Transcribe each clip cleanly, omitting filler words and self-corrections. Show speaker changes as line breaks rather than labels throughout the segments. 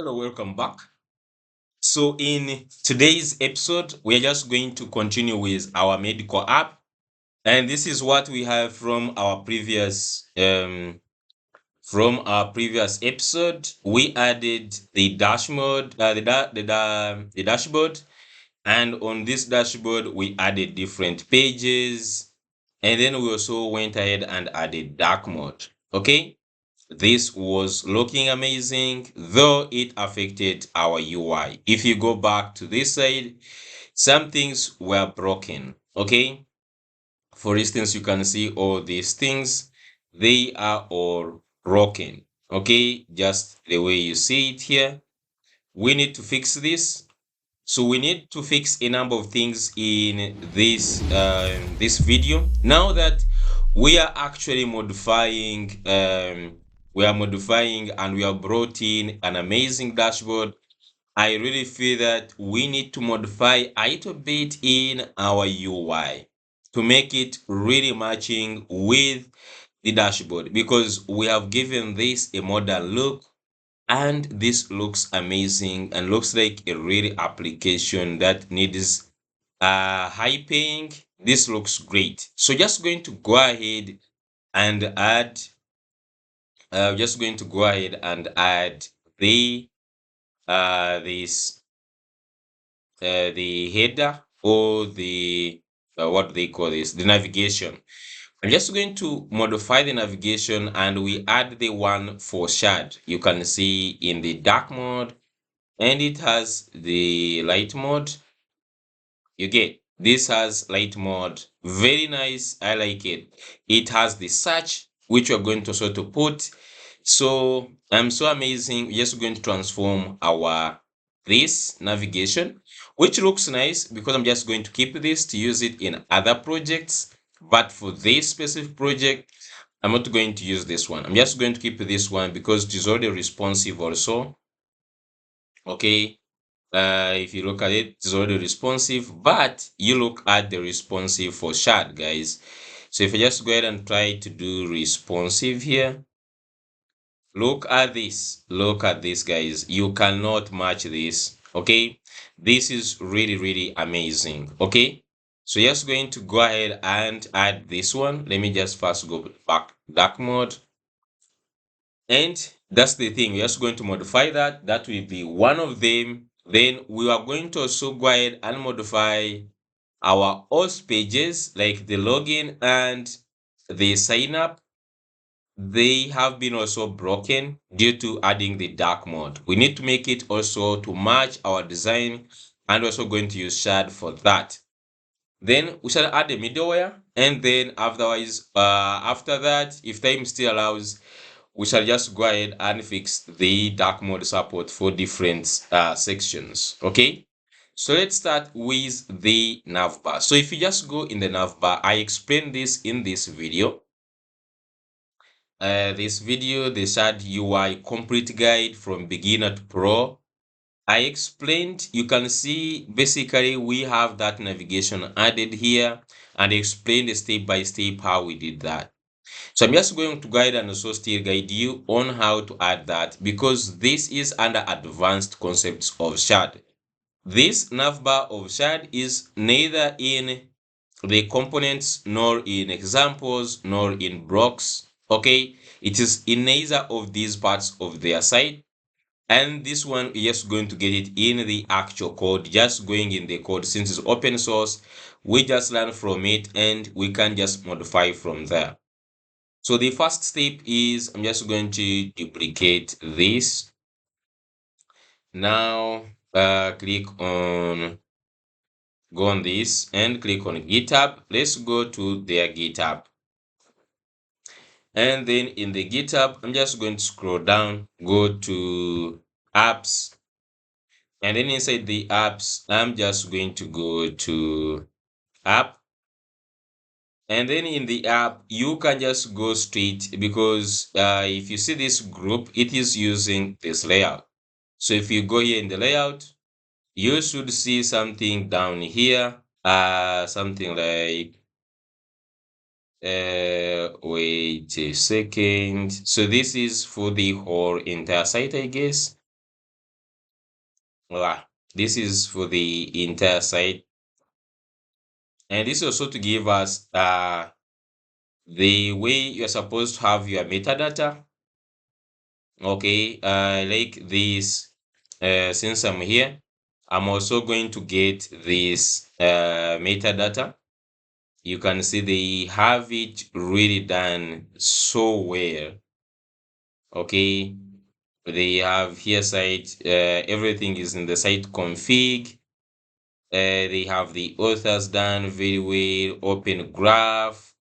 Hello, welcome back. So, in today's episode, we are just going to continue with our medical app, and this is what we have from our previous episode. We added the dashboard, the dashboard, and on this dashboard we added different pages, and then we also went ahead and added dark mode. Okay. This was looking amazing, though it affected our UI. If you go back to this side, some things were broken. Okay. For instance, you can see all these things, they are all broken. Okay. Just the way you see it here. We need to fix this. So we need to fix a number of things in this video. Now that we are actually modifying and we have brought in an amazing dashboard, I really feel that we need to modify a little bit in our UI to make it really matching with the dashboard, because we have given this a modern look and this looks amazing and looks like a really application that needs high paying. This looks great. So just going to go ahead and add the this the header, or the what do they call this, the navigation. I'm just going to modify the navigation, and we add the one for shard. You can see in the dark mode, and it has the light mode. You get this has light mode, very nice. I like it. It has the search, which we're going to sort of put. So I'm so amazing. We're just going to transform our this navigation, which looks nice, because I'm just going to keep this to use it in other projects. But for this specific project, I'm not going to use this one. I'm just going to keep this one because it is already responsive also. Okay. If you look at it, it's already responsive, but you look at the responsive for shard, guys. So if I just go ahead and try to do responsive here, look at this, guys. You cannot match this. Okay, this is really amazing. Okay, so just going to go ahead and add this one. Let me just first go back dark mode, and that's the thing. We're just going to modify that. That will be one of them. Then we are going to also go ahead and modify our auth pages, like the login and the sign up. They have been also broken due to adding the dark mode. We need to make it also to match our design, and we're also going to use shard for that. Then we shall add the middleware, and then after that, if time still allows, we shall just go ahead and fix the dark mode support for different sections. Okay, so let's start with the navbar. So if you just go in the navbar, I explained this in this video. The shard UI complete guide from beginner to pro. I explained, you can see basically we have that navigation added here, and I explained the step by step how we did that. So I'm just going to guide and also still guide you on how to add that, because this is under advanced concepts of shard. This navbar of shard is neither in the components, nor in examples, nor in blocks. Okay, it is in neither of these parts of their site. And this one is just going to get it in the actual code, just going in the code. Since it's open source, we just learn from it and we can just modify from there. So the first step is I'm just going to duplicate this. Now go on this and click on GitHub. Let's go to their GitHub. And then in the GitHub, I'm just going to scroll down, go to apps. And then inside the apps, I'm just going to go to app. And then in the app, you can just go straight, because if you see this group, it is using this layout. So if you go here in the layout, you should see something down here, something like, wait a second. So this is for the whole entire site, I guess. Voila. This is for the entire site. And this is also to give us the way you're supposed to have your metadata. Okay, like this, since I'm here, I'm also going to get this metadata. You can see they have it really done so well. Okay, they have here site, everything is in the site config. They have the authors done very well, open graph.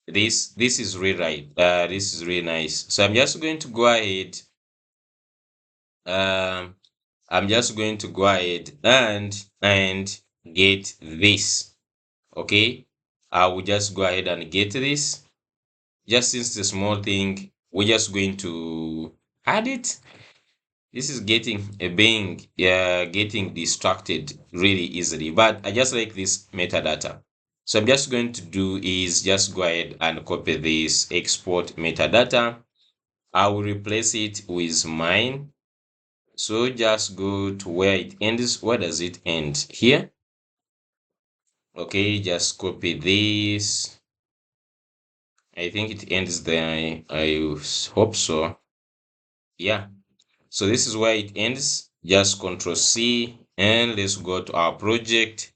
This is really right. This is really nice. So I'm just going to go ahead. Um, I'm just going to go ahead and get this. Okay, I will just go ahead and get this. Just since the small thing, we're just going to add it. This is getting a bang, yeah, getting distracted really easily, but I just like this metadata. So I'm just going to do is just go ahead and copy this export metadata. I will replace it with mine. So just go to where it ends. Where does it end? Here. Okay, just copy this. I think it ends there. I hope so. Yeah. So this is where it ends. Just Control C and let's go to our project.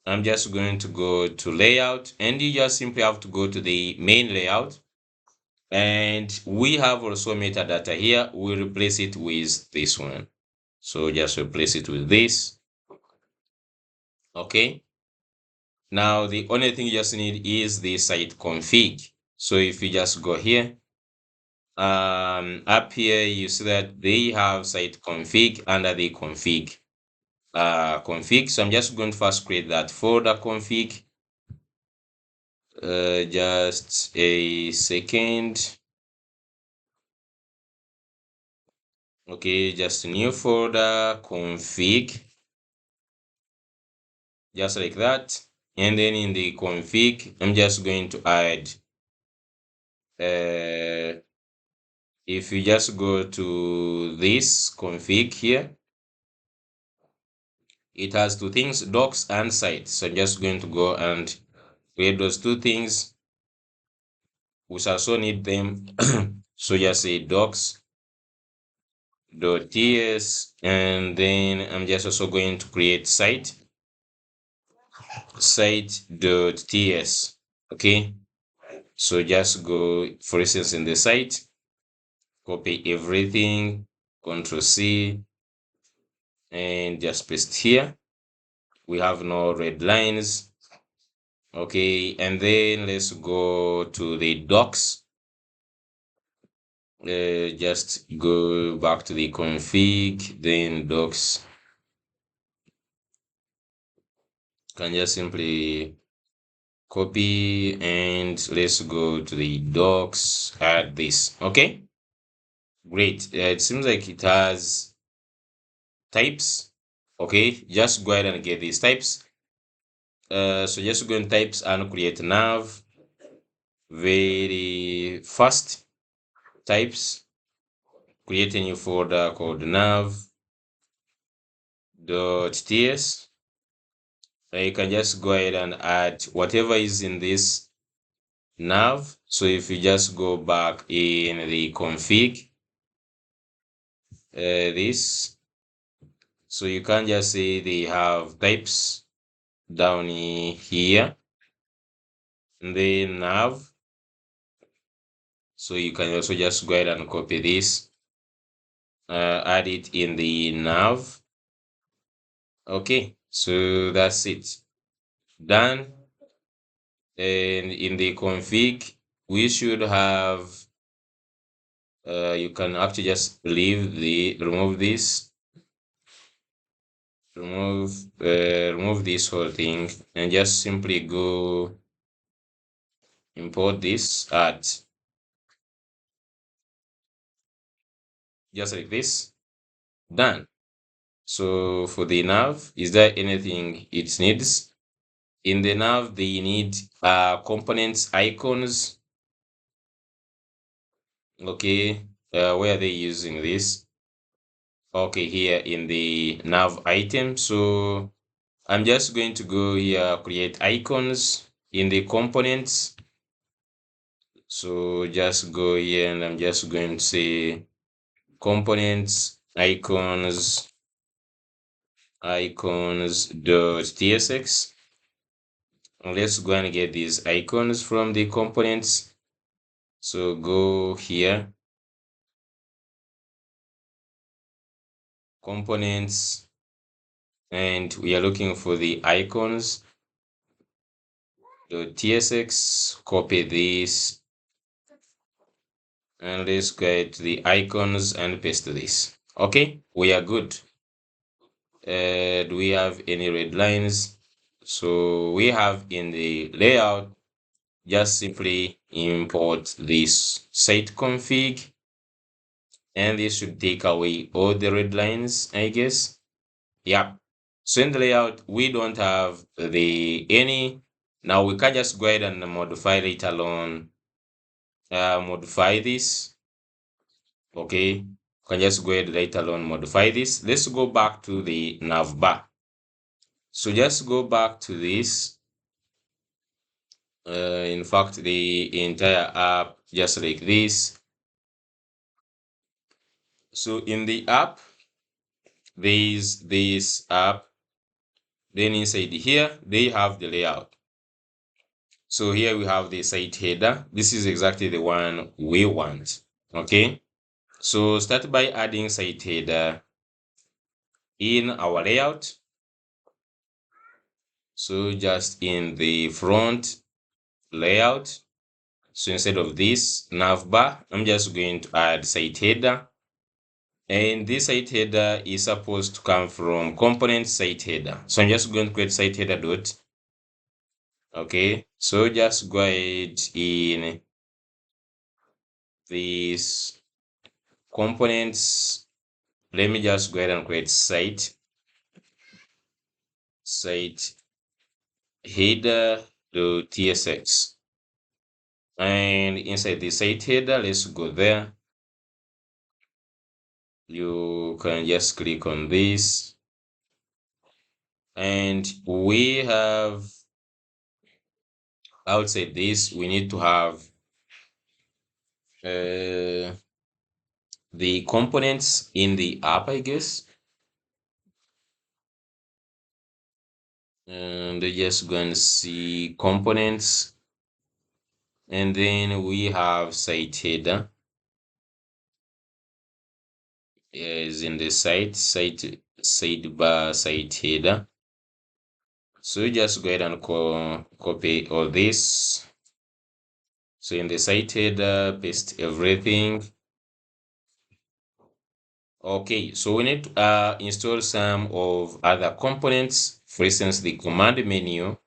I'm just going to go to layout and you just simply have to go to the main layout. And we have also metadata here. We'll replace it with this one. So just replace it with this. Okay. Now the only thing you just need is the site config. So if you just go here, up here you see that they have site config under the config. So I'm just going to first create that folder config. Just a second. Okay, just a new folder config, just like that. And then in the config, I'm just going to add, if you just go to this config here, it has two things, docs and site. So I'm just going to go and create those two things. We also need them. So just say docs.ts, and then I'm just also going to create site.ts. Okay, so just go, for instance, in the site, copy everything, Control C, and just paste here. We have no red lines. Okay, and then let's go to the docs. Just go back to the config, then docs. Can just simply copy and let's go to the docs, add this. Okay, great. It seems like it has types. Okay, just go ahead and get these types. So just go in types and create nav very fast. Types, create a new folder called nav.ts. You can just go ahead and add whatever is in this nav. So if you just go back in the config, this, so you can just say they have types down here, and then nav. So you can also just go ahead and copy this, add it in the nav. Okay, so that's it. Done. And in the config, we should have, you can actually just remove this, remove this whole thing, and just simply go import this add, just like this. Done. So for the nav, is there anything it needs? In the nav, they need components icons. Okay, where are they using this? Okay, here in the nav item. So I'm just going to go here, create icons in the components. So just go here and I'm just going to say components icons.tsx. And let's go and get these icons from the components. So go here, components, and we are looking for the icons. .tsx, copy this, and let's get the icons and paste this. Okay, we are good. Do we have any red lines? So we have in the layout, just simply import this site config, and this should take away all the red lines, I guess. Yeah. So in the layout, we don't have the any. Now we can just go ahead and modify later on. Modify this. Okay. Can just go ahead later on modify this. Let's go back to the navbar. So just go back to this. In fact, the entire app just like this. So in the app, there is this app. Then inside here, they have the layout. So here we have the site header. This is exactly the one we want. Okay. So start by adding site header in our layout. So just in the front layout. So instead of this navbar, I'm just going to add site header. And this site header is supposed to come from component site header. So I'm just going to create site header dot. Okay, so just go ahead in these components. Let me just go ahead and create site header to tsx. And inside the site header, let's go there. You can just click on this. And we have outside this, we need to have the components in the app, I guess. And they just go and see components. And then we have site header is in the sidebar site header. So you just go ahead and copy all this. So in the site header, paste everything. Okay, so we need to install some of other components. For instance, the command menu.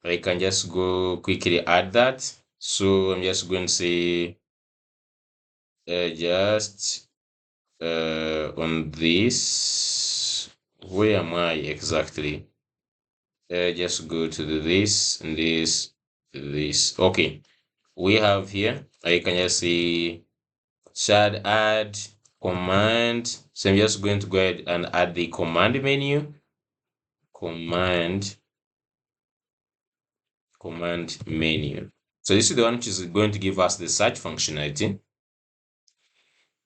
I can just go quickly add that. So I'm just going to say just on this. Where am I exactly? Just go to this and this. Okay, we have here. I can just say shard add command. So I'm just going to go ahead and add the command menu. Command menu. So this is the one which is going to give us the search functionality.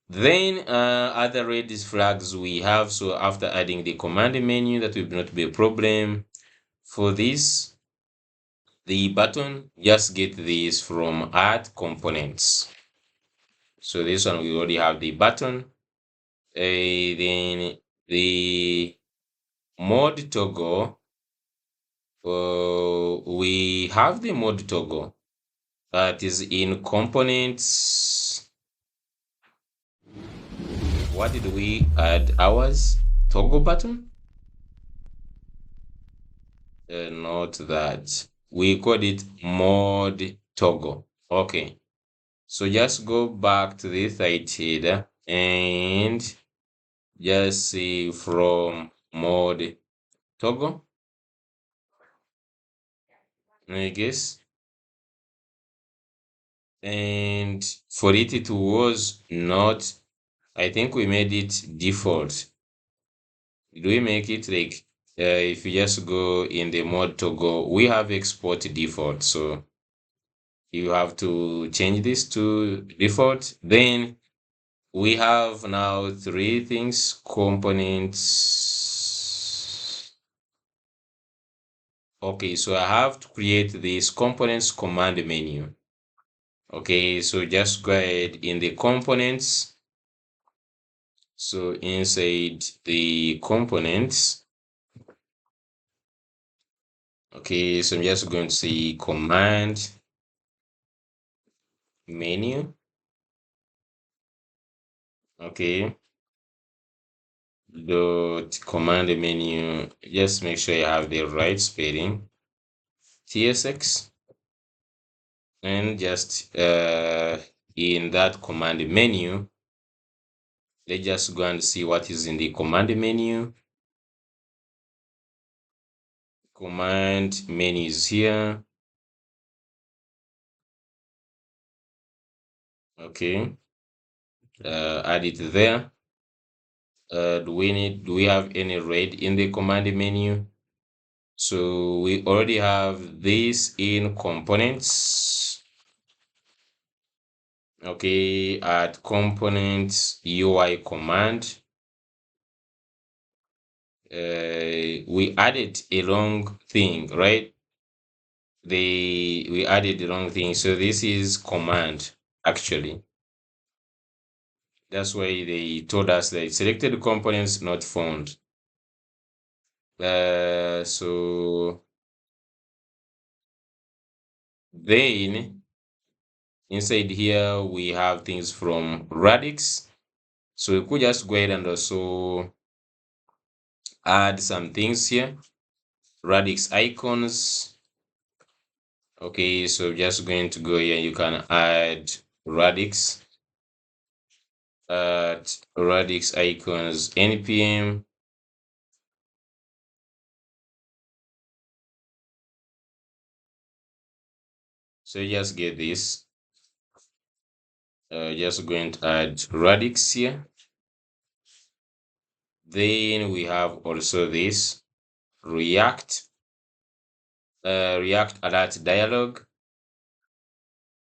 Then other red flags we have. So after adding the command menu, that will not be a problem. For this, the button, just get this from add components. So this one, we already have the button. Then the mode toggle, we have the mode toggle that is in components. What did we add? Ours toggle button? Not that. We called it mode toggle. Okay. So just go back to the site header and just see from mode toggle, I guess. And for it, it was not I think we made it default. Do we make it like if you just go in the mode toggle, we have export default, so you have to change this to default. Then we have now three things: components. Okay, so I have to create this components command menu. Okay, so just go ahead in the components. So inside the components, okay, so I'm just going to say command menu. Okay, dot command menu. Just make sure you have the right spelling. TSX, and just in that command menu, let's just go and see what is in the command menu. Command menu is here. Okay, add it there. Do we have any red in the command menu? So we already have this in components. Okay, at components UI command, we added a wrong thing, right? We added the wrong thing. So this is command actually. That's why they told us that selected components not found. So then inside here we have things from Radix. So we could just go ahead and also add some things here. Radix icons. Okay, so just going to go here. You can add Radix. Radix icons npm. So you just get this. Just going to add Radix here. Then we have also this React. React alert dialog.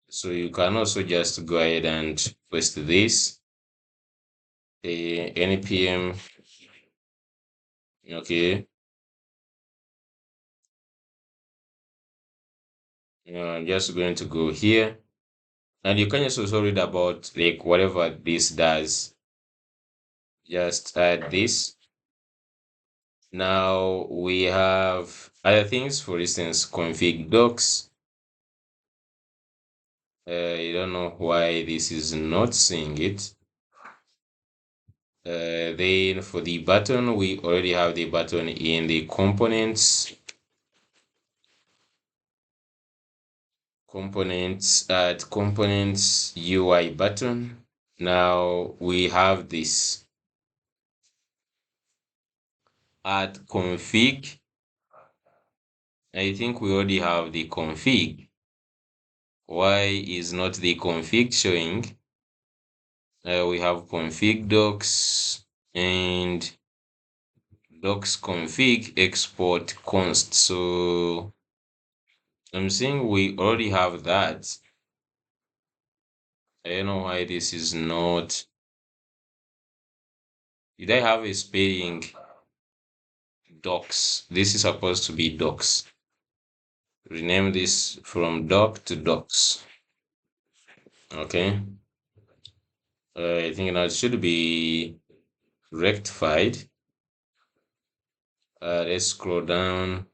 So you can also just go ahead and paste this. npm. Okay. I'm just going to go here. And you can just also read about like whatever this does. Just add this. Now we have other things, for instance, config docs. I don't know why this is not seeing it. Then for the button, we already have the button in the components. At components UI button. Now we have this at config. I think we already have the config. Why is not the config showing? We have config docs and docs config export const. So I'm saying we already have that. I don't know why this is not. Did I have a spelling? Docs. This is supposed to be docs. Rename this from doc to docs. Okay. I think now it should be rectified. Let's scroll down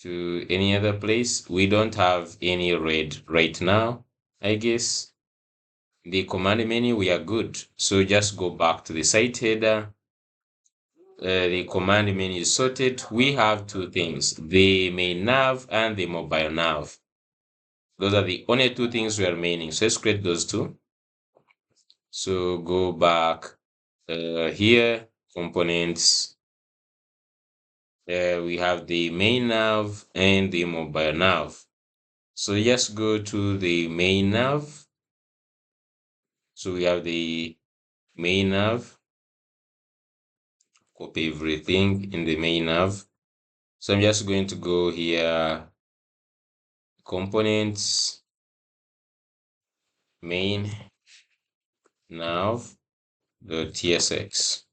to any other place. We don't have any red right now, I guess. The command menu, we are good. So just go back to the site header. The command menu is sorted. We have two things, the main nav and the mobile nav. Those are the only two things we are remaining. So let's create those two. So go back here, components. We have the main nav and the mobile nav. So just go to the main nav. So we have the main nav, copy everything in the main nav. So I'm just going to go here, components, main nav .tsx.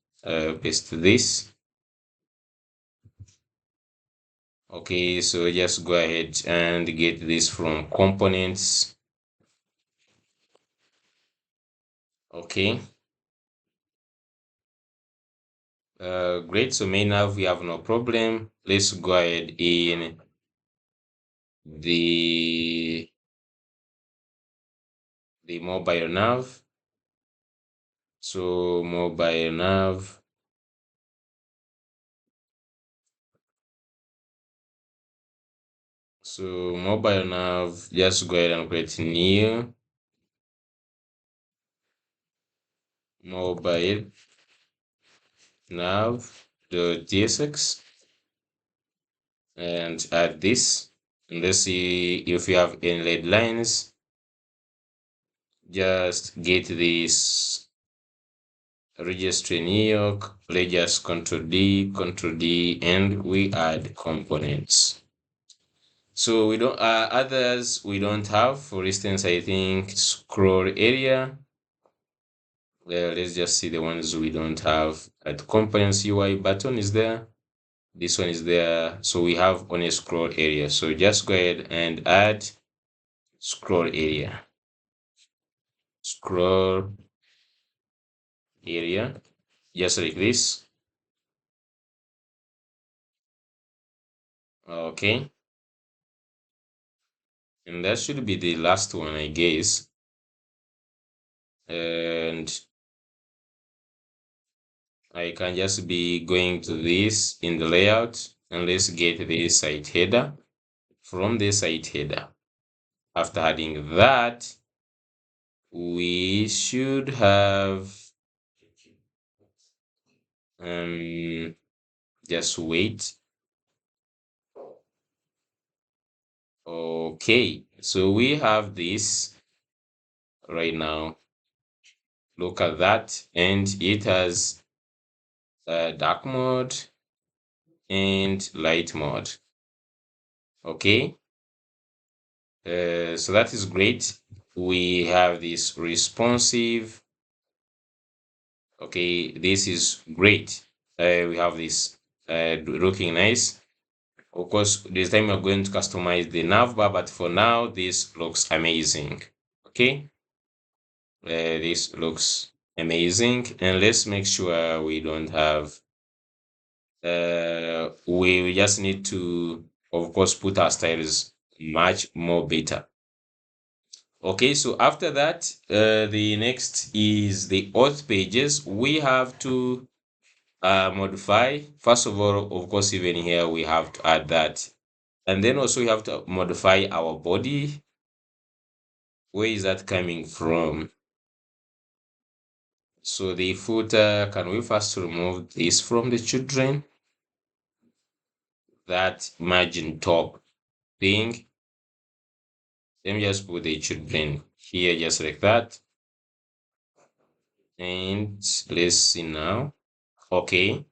Paste this. Okay, so just go ahead and get this from components. Okay. Great. So main nav, we have no problem. Let's go ahead in the mobile nav. So mobile nav. So mobile nav, just go ahead and create new mobile nav.tsx and add this. And let's see if you have inlaid lines. Just get this registry New York. Let's just Control D, and we add components. So we don't others we don't have. For instance, I think scroll area. Let's just see the ones we don't have. At components UI button is there. This one is there. So we have on a scroll area. So just go ahead and add scroll area. Scroll area, just like this. Okay. And that should be the last one, I guess. And I can just be going to this in the layout, and let's get the site header. From the site header, after adding that, we should have just wait. Okay, so we have this right now. Look at that, and it has dark mode and light mode. Okay, so that is great. We have this responsive. Okay, this is great. We have this looking nice. Of course, this time we're going to customize the navbar, but for now, this looks amazing. Okay, this looks amazing, and let's make sure we don't have. We just need to, of course, put our styles much more better. Okay, so after that, the next is the auth pages. We have to modify. First of all, of course, even here we have to add that. And then also we have to modify our body. Where is that coming from? So the footer, can we first remove this from the children? That margin top thing. Let me just put the children here just like that. And let's see now. Okay.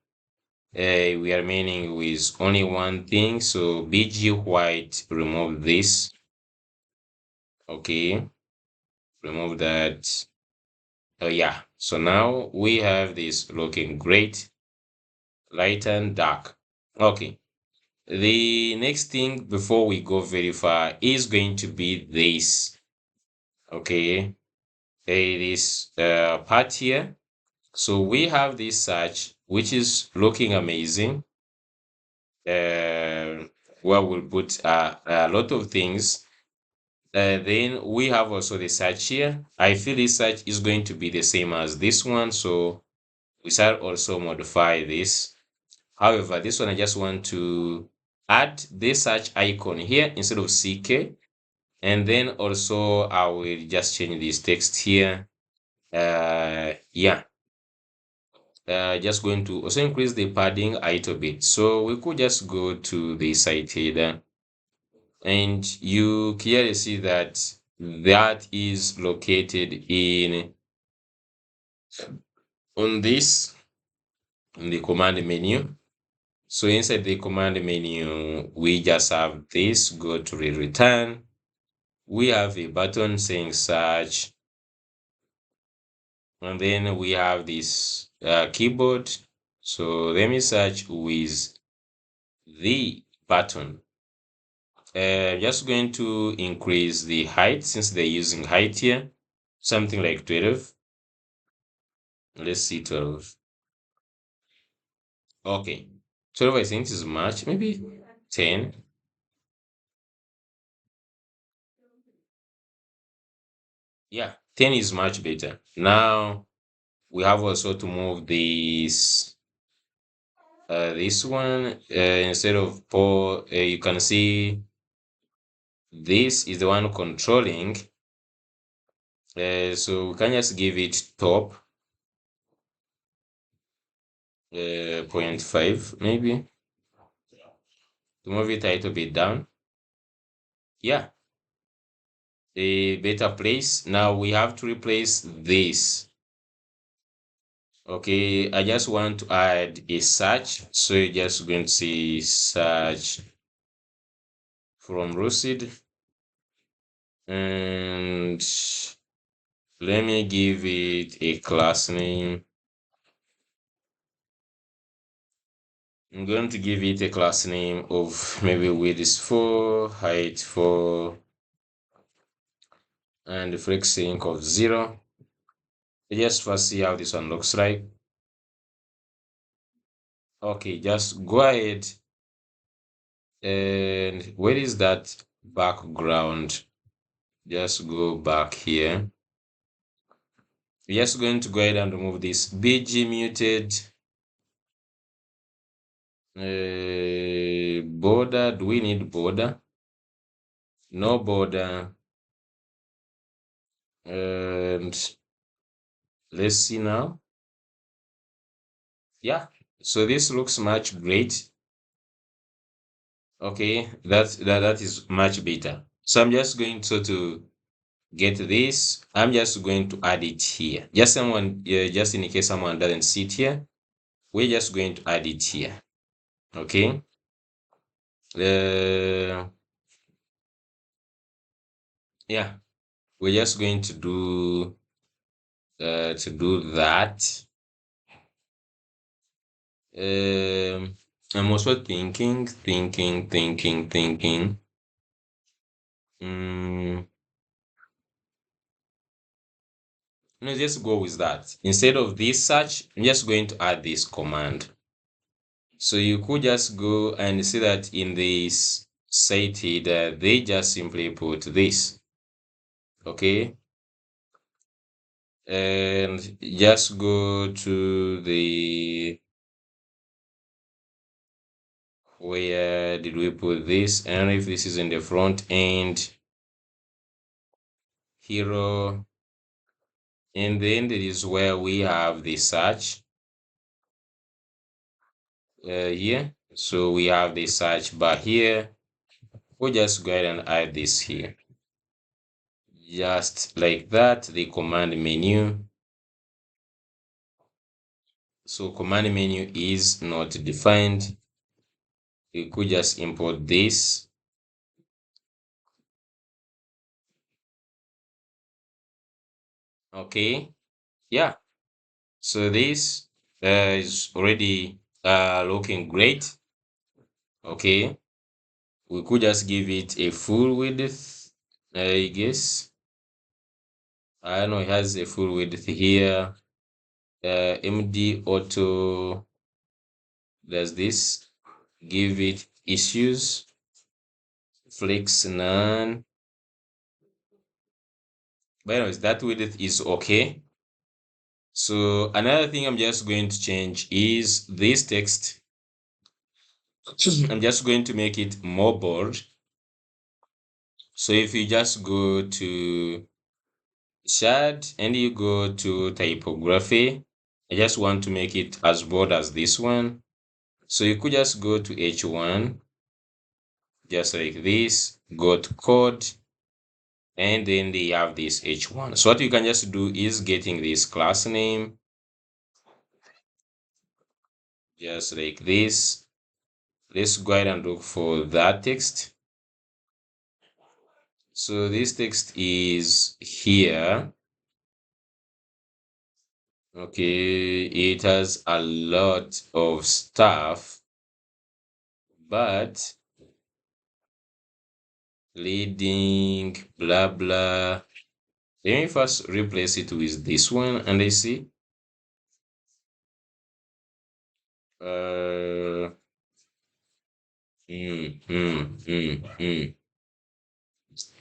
We are remaining with only one thing. So BG white, remove this. Okay. Remove that. Oh yeah. So now we have this looking great. Light and dark. Okay. The next thing before we go very far is going to be this. Okay. This part here. So we have this search, which is looking amazing. Where we'll put a lot of things. Then we have also the search here. I feel this search is going to be the same as this one. So we shall also modify this. However, this one I just want to add the search icon here instead of CK. And then also I will just change this text here. Yeah. Just going to also increase the padding a little bit. So we could just go to the site header, and you clearly see that that is located in on this in the command menu. So inside the command menu, we just have this, go to the return. We have a button saying search. And then we have this keyboard. So let me search with the button. Just going to increase the height since they're using height here. Something like 12. Let's see 12. Okay. 12 I think is much. Maybe 10. Yeah, 10 is much better. Now we have also to move this one instead of four. You can see this is the one controlling. So we can just give it top 0.5 maybe to move it a little bit down. Yeah, a better place. Now we have to replace this. Okay, I just want to add a search. So you're just going to see search from Lucid. And let me give it a class name. I'm going to give it a class name of maybe width is 4, height 4, and the flex sync of 0. Just first see how this one looks like. Okay, just go ahead and where is that background? Just go back here. We're just going to go ahead and remove this BG muted border. Do we need border? No border. And let's see now. Yeah, so this looks much great. Okay, that is much better. So I'm just going to get this. I'm just going to add it here. Just in case someone doesn't see it here, we're just going to add it here. Okay. Yeah, we're just going to do that. I'm also thinking. Just go with that. Instead of this search, I'm just going to add this command. So you could just go and see that in this cited, they just simply put this. Okay. And just go to the where did we put this? And if this is in the front end, hero, and then there is where we have the search here. So we have the search bar here. We'll just go ahead and add this here. Just like that, the command menu. So command menu is not defined. You could just import this. Okay. Yeah. So this is already looking great. Okay. We could just give it a full width, I guess. I know it has a full width here. MD auto does this. Give it issues. Flex none. But anyways, that width is okay. So another thing I'm just going to change is this text. I'm just going to make it more bold. So if you just go to shard and you go to typography, I just want to make it as bold as this one. So you could just go to H1, just like this, go to code, and then they have this H1. So what you can just do is getting this class name, just like this. Let's go ahead and look for that text. So this text is here. Okay, it has a lot of stuff, but leading, blah blah. Let me first replace it with this one and I see. Uh, hmm, hmm, hmm, hmm.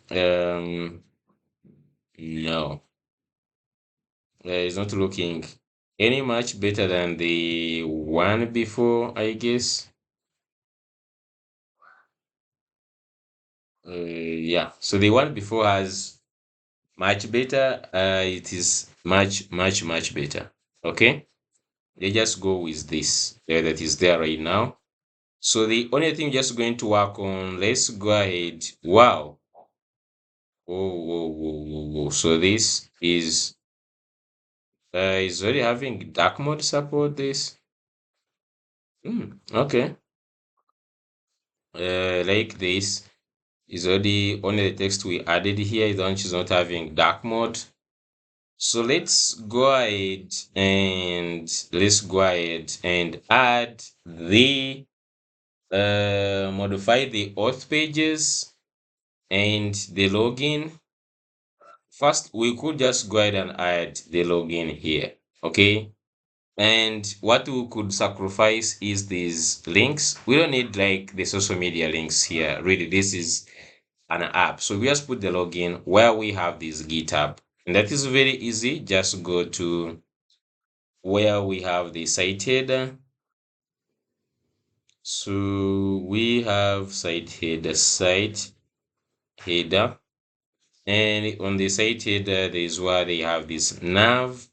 Um, no, it's not looking any much better than the one before, I guess. Yeah, so the one before has much better. It is much better. Okay, they just go with this that is there right now. So the only thing just going to work on, let's go ahead. Wow. Whoa. So this is already having dark mode support this. Okay. Like this is already only the text we added here is the one which is not having dark mode. So let's go ahead and add the modify the auth pages and the login. First, we could just go ahead and add the login here. Okay. And what we could sacrifice is these links. We don't need like the social media links here. Really, this is an app. So we just put the login where we have this GitHub. And that is very easy. Just go to where we have the site header. So we have site header. And on the site header, there is where they have this nav.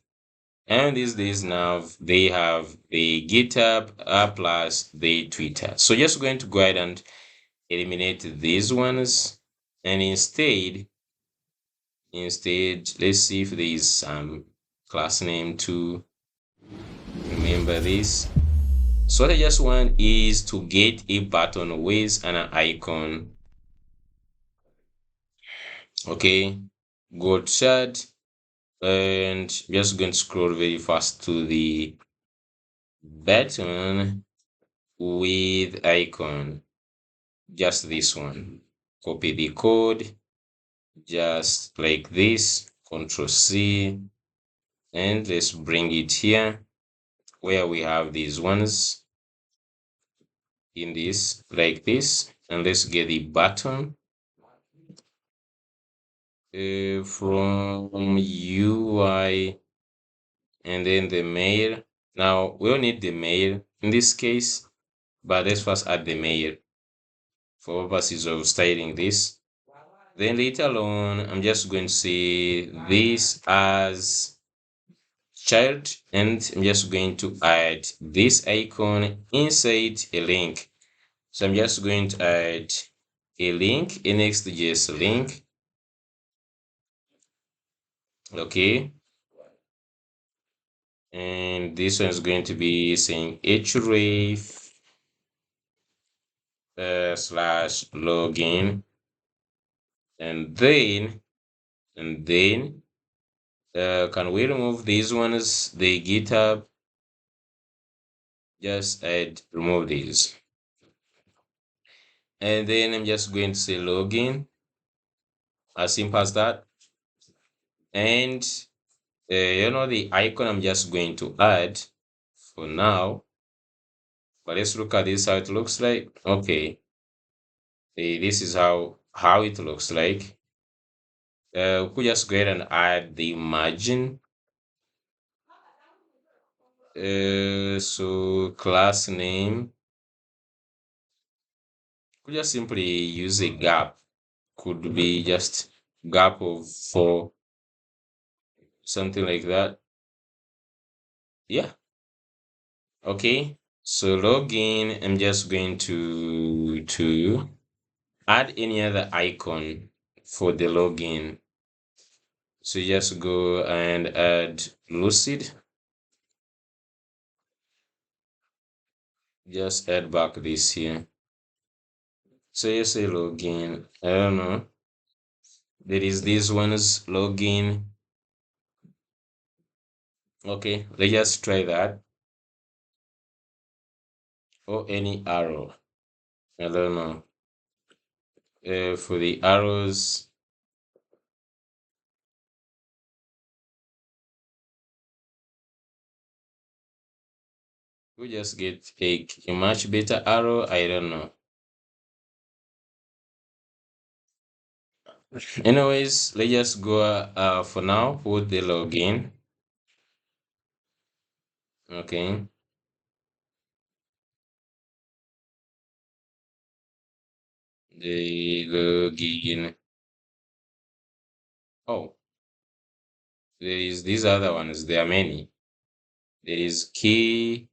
And these days now they have the GitHub plus the Twitter. So just going to go ahead and eliminate these ones, and instead let's see if there is some class name to remember this. So what I just want is to get a button with an icon. Okay, gold shard, and just going to scroll very fast to the button with icon. Just this one. Copy the code, just like this, Control C, and let's bring it here where we have these ones in this, like this, and let's get the button from UI and then the mail. Now we don't need the mail in this case, but let's first add the mail for purposes of styling this. Then later on, I'm just going to say this as child, and I'm just going to add this icon inside a link. So I'm just going to add a link, a Next.js link. Okay. And this one is going to be saying href slash login. And then can we remove these ones, the GitHub? Just add remove these. And then I'm just going to say login, as simple as that. And the icon I'm just going to add for now. But let's look at this, how it looks like. Okay, this is how it looks like. We could just go ahead and add the margin. So class name, could just simply use a gap. Could be just gap of 4, something like that. Yeah. Okay. So login, I'm just going to add any other icon for the login. So just go and add Lucid. Just add back this here. So you say login. I don't know. There is this one's login. Okay, let's just try that. Or any arrow. I don't know. For the arrows, we just get a much better arrow. I don't know. Anyways, let's just go for now, put the login. Okay. The login. Oh, there is these other ones. There are many. There is key.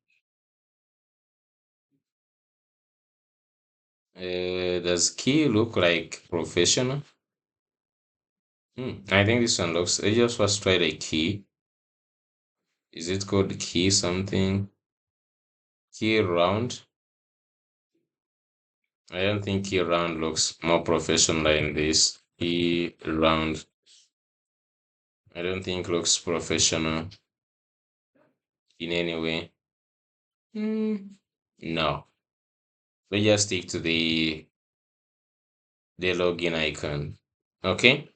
Does key look like professional? I think this one looks. I just first try the key. Is it called key something? Key round? I don't think key round looks more professional than this. Key round. I don't think looks professional in any way. No. Let's just stick to the login icon. Okay,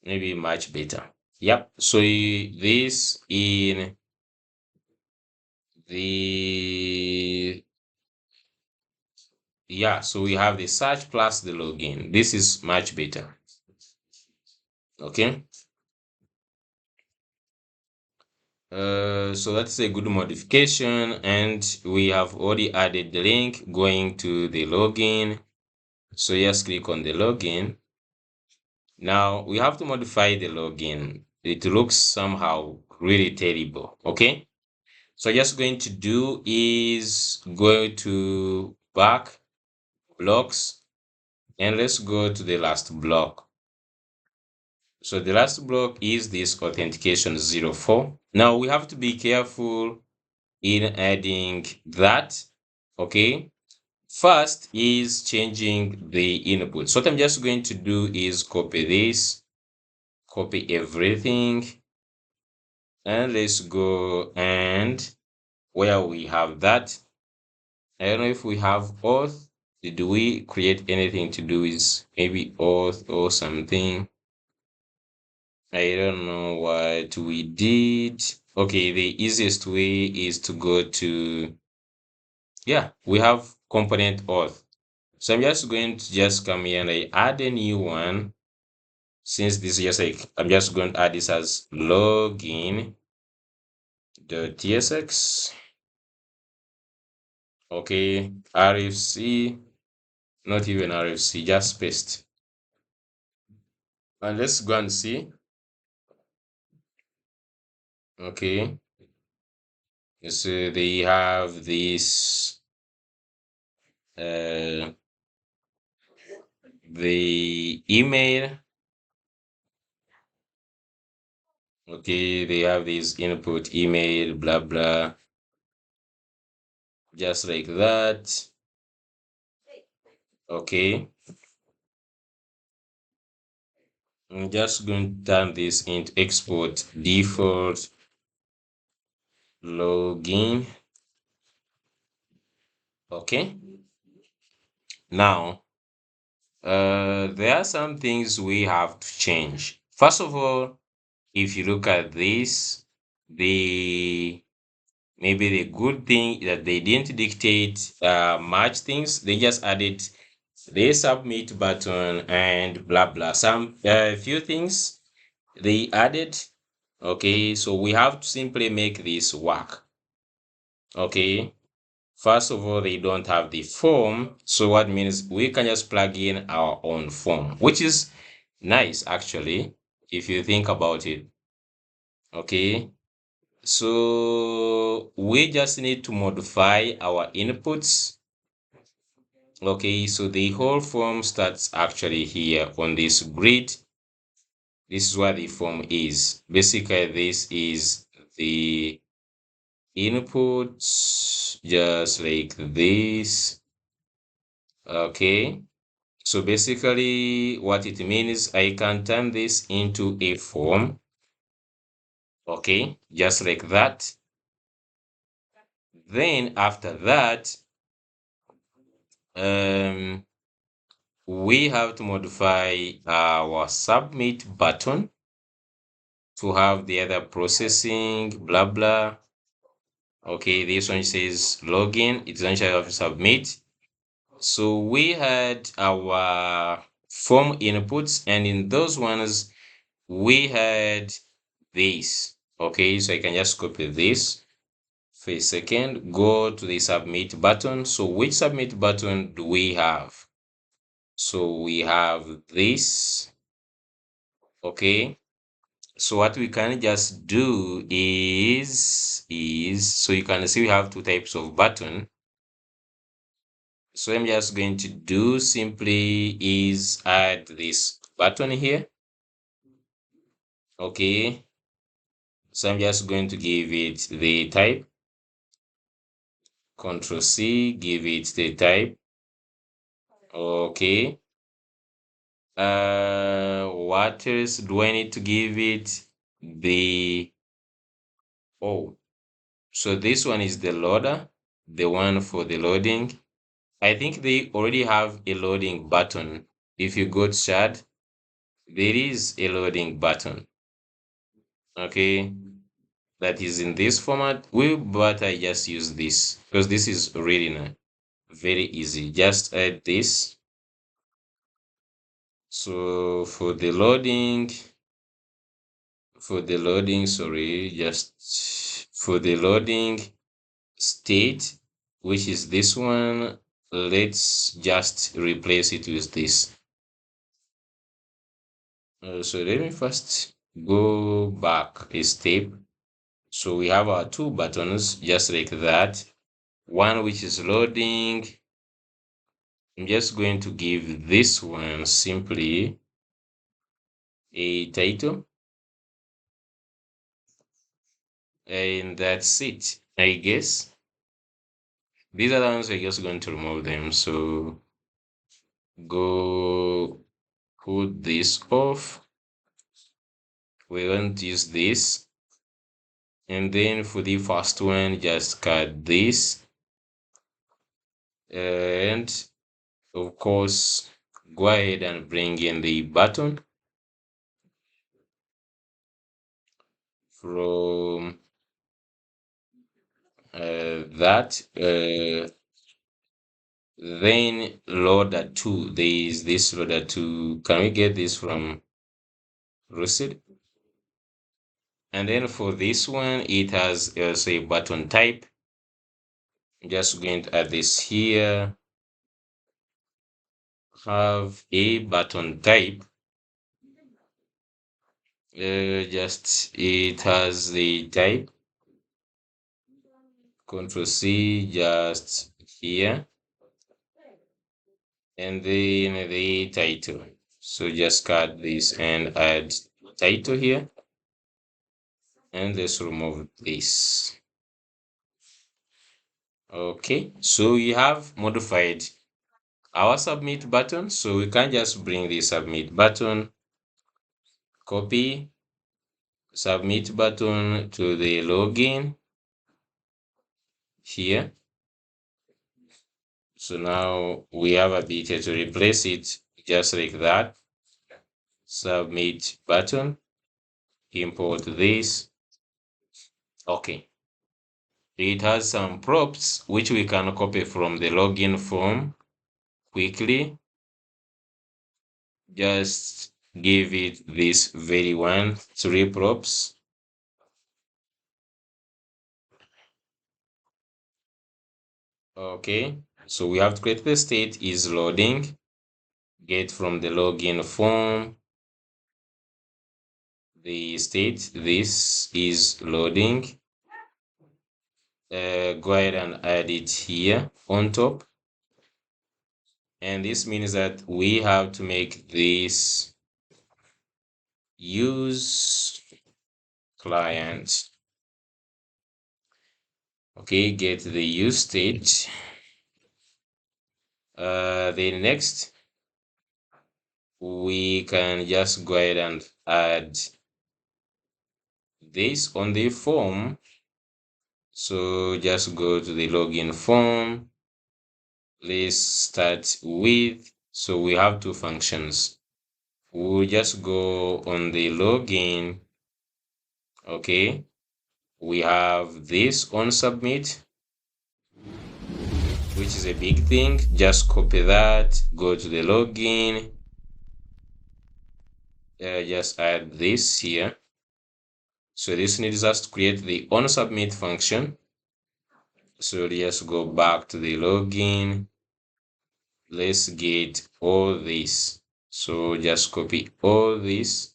maybe much better. Yep. So this in the yeah. So we have the search plus the login. This is much better. Okay. So that's a good modification, and we have already added the link going to the login. So just click on the login. Now we have to modify the login. It looks somehow really terrible. Okay. So just going to do is go to back blocks and let's go to the last block. So the last block is this authentication 04. Now we have to be careful in adding that. Okay. First is changing the input. So what I'm just going to do is copy this, copy everything, and let's go and where we have that. I don't know if we have auth. Did we create anything to do with maybe auth or something? I don't know what we did. Okay, the easiest way is to go to, yeah, we have component auth. So I'm just going to just come here and I add a new one. Since this is just like, I'm just going to add this as login.tsx. Okay, RFC, not even RFC, just paste. And let's go and see. Okay, so they have this the email. Okay, they have this input email, blah blah, just like that. Okay, I'm just going to turn this into export default login. Okay, now there are some things we have to change. First of all, if you look at this, the maybe the good thing that they didn't dictate much things. They just added the submit button and blah blah. Some few things they added. Okay, so we have to simply make this work. Okay, first of all, they don't have the form. So what means we can just plug in our own form, which is nice actually, if you think about it. Okay, so we just need to modify our inputs. Okay, so the whole form starts actually here on this grid. This is where the form is. Basically, this is the inputs. just like this. Okay, so basically what it means, I can turn this into a form. Okay, just like that. Then after that, we have to modify our submit button to have the other processing, blah blah. Okay, this one says login, it's essentially have to submit. So we had our form inputs, and in those ones we had this. Okay, so I can just copy this for a second, go to the submit button. So which submit button do we have? So we have this. Okay, so what we can just do is so you can see we have two types of button. So I'm just going to do simply is add this button here. Okay, so I'm just going to give it the type, Control C, give it the type. Okay, what else do I need to give it? The oh, so this one is the loader, the one for the loading. I think they already have a loading button. If you go to shard, there is a loading button. Okay, that is in this format. But I just use this because this is really nice, very easy. Just add this. So for the loading, sorry, just for the loading state, which is this one, let's just replace it with this. So let me first go back a step. So we have our two buttons just like that. One which is loading. I'm just going to give this one simply a title, and that's it, I guess. These other ones we're just going to remove them. So go put this off. We won't use this. And then for the first one, just cut this. And of course, go ahead and bring in the button from that. Then loader 2, there is this loader 2. Can we get this from Lucid? And then for this one, it has also a button type. I'm just going to add this here. Have a button type. Just it has the type. Control C, just here. And then the title. So just cut this and add title here. And let's remove this. Okay, so we have modified our submit button. So we can just bring the submit button, copy submit button to the login here. So now we have ability to replace it just like that. Submit button, import this. Okay, it has some props which we can copy from the login form quickly. Just give it this very one, 3 props. Okay, so we have to create the state is loading, get from the login form the state, this is loading. Go ahead and add it here on top. And this means that we have to make this use client. Okay, get the use state. Then next, we can just go ahead and add this on the form. So just go to the login form. Let's start with, so we have two functions. We'll just go on the login. Okay, we have this on submit, which is a big thing. Just copy that, go to the login, just add this here. So this needs us to create the on submit function. So let's go back to the login. Let's get all this. So just copy all this.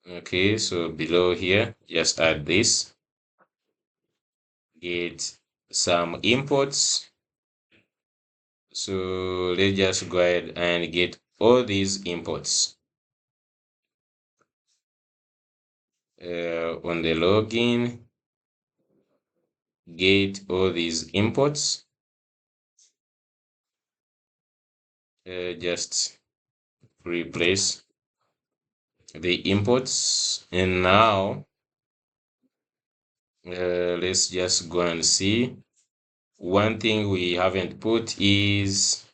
Okay, so below here, just add this. Get some imports. So let's just go ahead and get all these imports on the login. Get all these imports. Just replace the imports, and now let's just go and see. One thing we haven't put is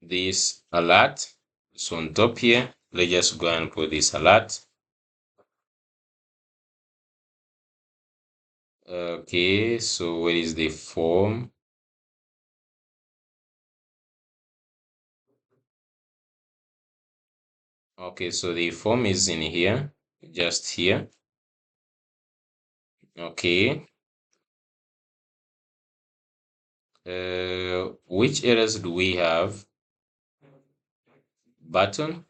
this alert. So on top here, let's just go and put this alert. Okay, so where is the form? Okay, so the form is in here, just here. Okay. Which errors do we have? Button.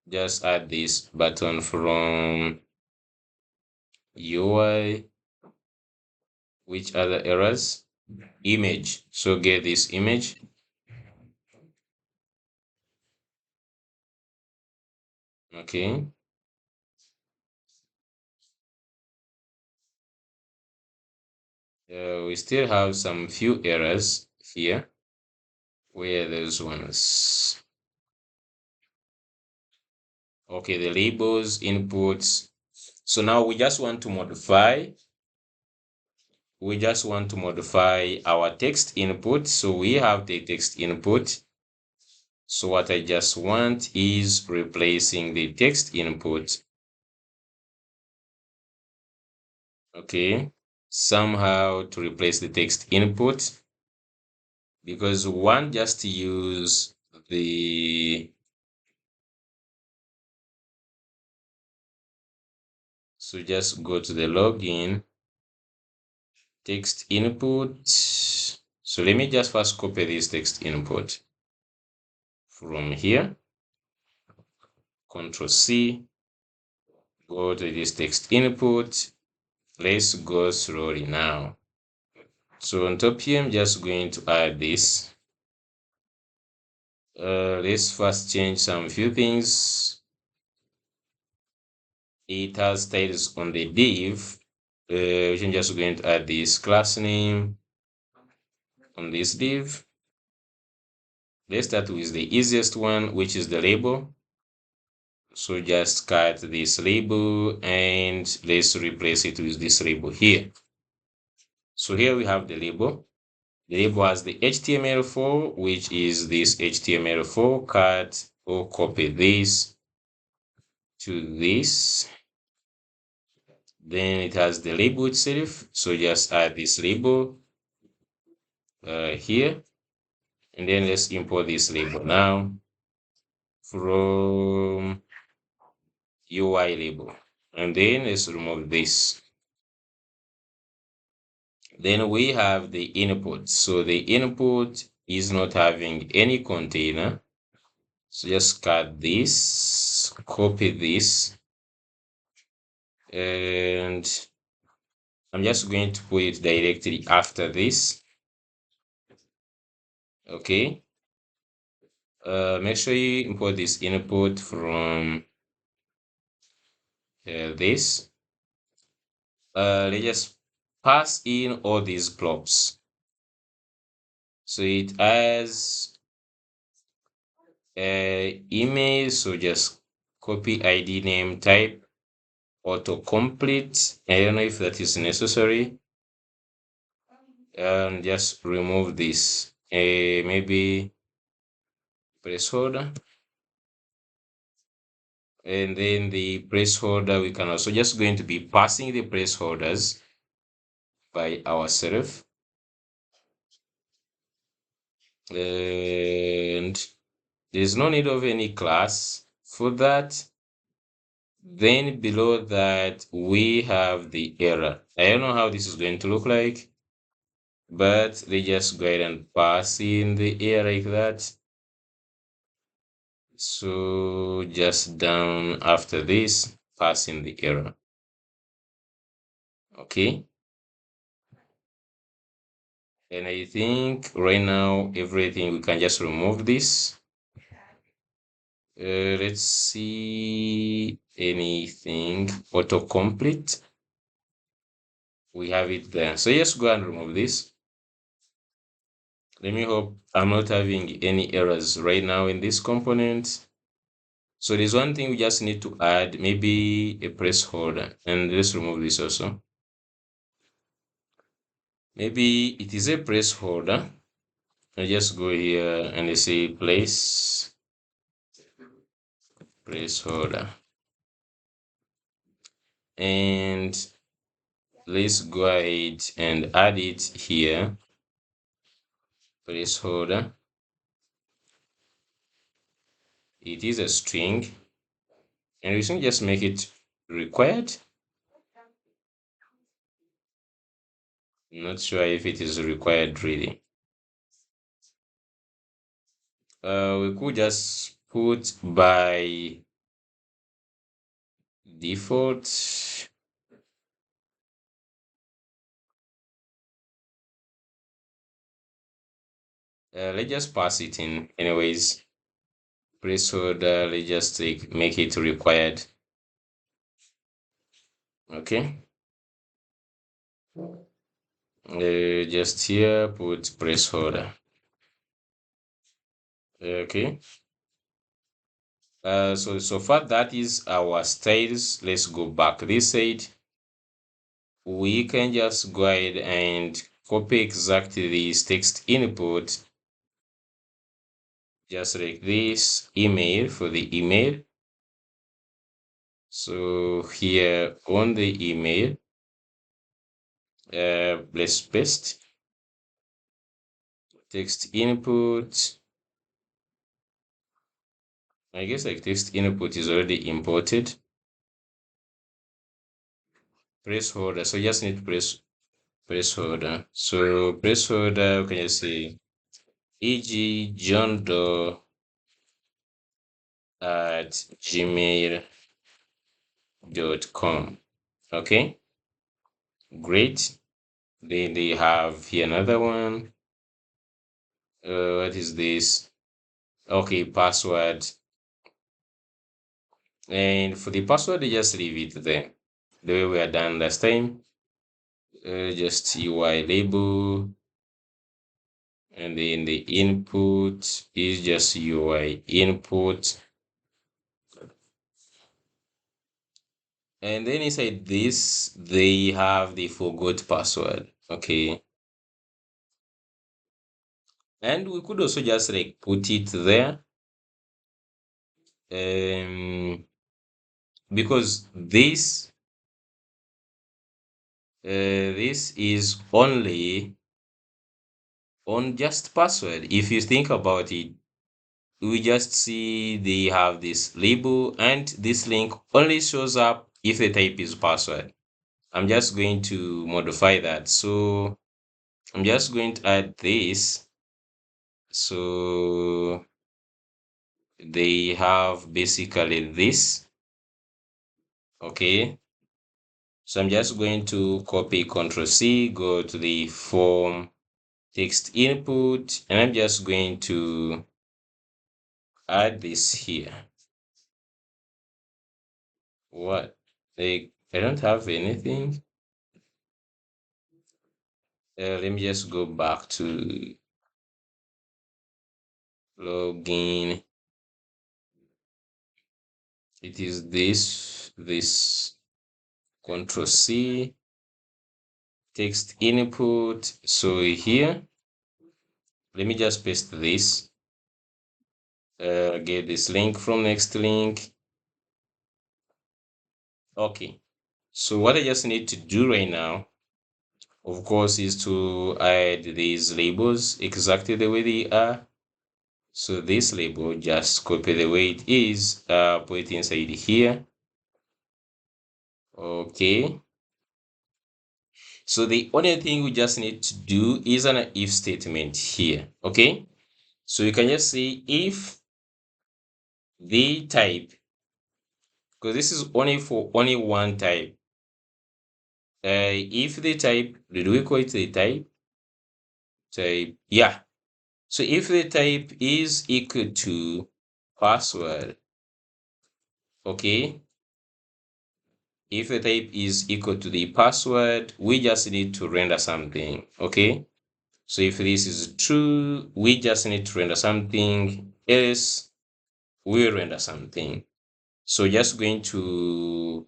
Just add this button from UI. Which other errors? Image. So get this image. Okay. We still have some few errors here. Where are those ones? Okay, the labels, inputs. So now we just want to modify. We just want to modify our text input. So we have the text input. So what I just want is replacing the text input. Okay, somehow to replace the text input, because one just use the, so just go to the login, text input. So let me just first copy this text input from here, Control C, go to this text input. Let's go slowly now. So on top here, I'm just going to add this. Let's first change some few things. It has styles on the div. Which I'm just going to add this class name on this div. Let's start with the easiest one, which is the label. So just cut this label and let's replace it with this label here. So here we have the label. The label has the HTML4, which is this HTML4. Cut or copy this to this. Then it has the label itself. So just add this label here. And then let's import this label now from UI label. And then let's remove this. Then we have the input. So the input is not having any container. So just cut this, copy this, and I'm just going to put it directly after this. Okay. Make sure you import this input from this. Let's just pass in all these blobs. So it has email, so just copy ID name type autocomplete. I don't know if that is necessary. And just remove this. Maybe placeholder. And then the placeholder, we can also just going to be passing the placeholders by ourselves. And there's no need of any class for that. Then below that, we have the error. I don't know how this is going to look like, but they just go ahead and pass in the error like that. So just down after this, pass in the error. Okay. And I think right now, everything, we can just remove this. Let's see anything. Autocomplete. We have it there. So just go and remove this. Let me hope I'm not having any errors right now in this component. So there's one thing we just need to add, maybe a placeholder, and let's remove this also. Maybe it is a placeholder. I just go here and I say placeholder. And let's go ahead and add it here. Placeholder. It is a string. And we can just make it required. I'm not sure if it is required really. We could just put by default. Let's just pass it in anyways. Placeholder, let's just make it required. Okay. Just here put placeholder. Okay. So far that is our styles. Let's go back this side. We can just go ahead and copy exactly this text input, just like this email for the email. So here on the email, let's paste text input. I guess like text input is already imported. Placeholder, so just need placeholder. So placeholder, can you say e.g. John Doe at gmail.com. Okay, great. Then they have here another one. What is this? Okay, password. And for the password, they just leave it there. The way we are done last time. Just UI label. And then the input is just UI input. And then inside this, they have the forgot password. Okay. And we could also just like put it there. Because this is only on just password. If you think about it, we just see they have this label and this link only shows up if the type is password. I'm just going to modify that. So I'm just going to add this. So they have basically this. Okay. So I'm just going to copy Ctrl C, go to the form text input, and I'm just going to add this here. What? Like, I don't have anything. Let me just go back to login. It is this Control C, text input. So here, let me just paste this. Get this link from next link. Okay. So what I just need to do right now, of course, is to add these labels exactly the way they are. So this label, just copy the way it is, put it inside here. Okay. So the only thing we just need to do is an if statement here. Okay. So you can just say if the type, because this is only for only one type. If the type, did we call it the type? Type, yeah. So if the type is equal to password, okay, if the type is equal to the password, we just need to render something, okay? So if this is true, we just need to render something, else we render something. So just going to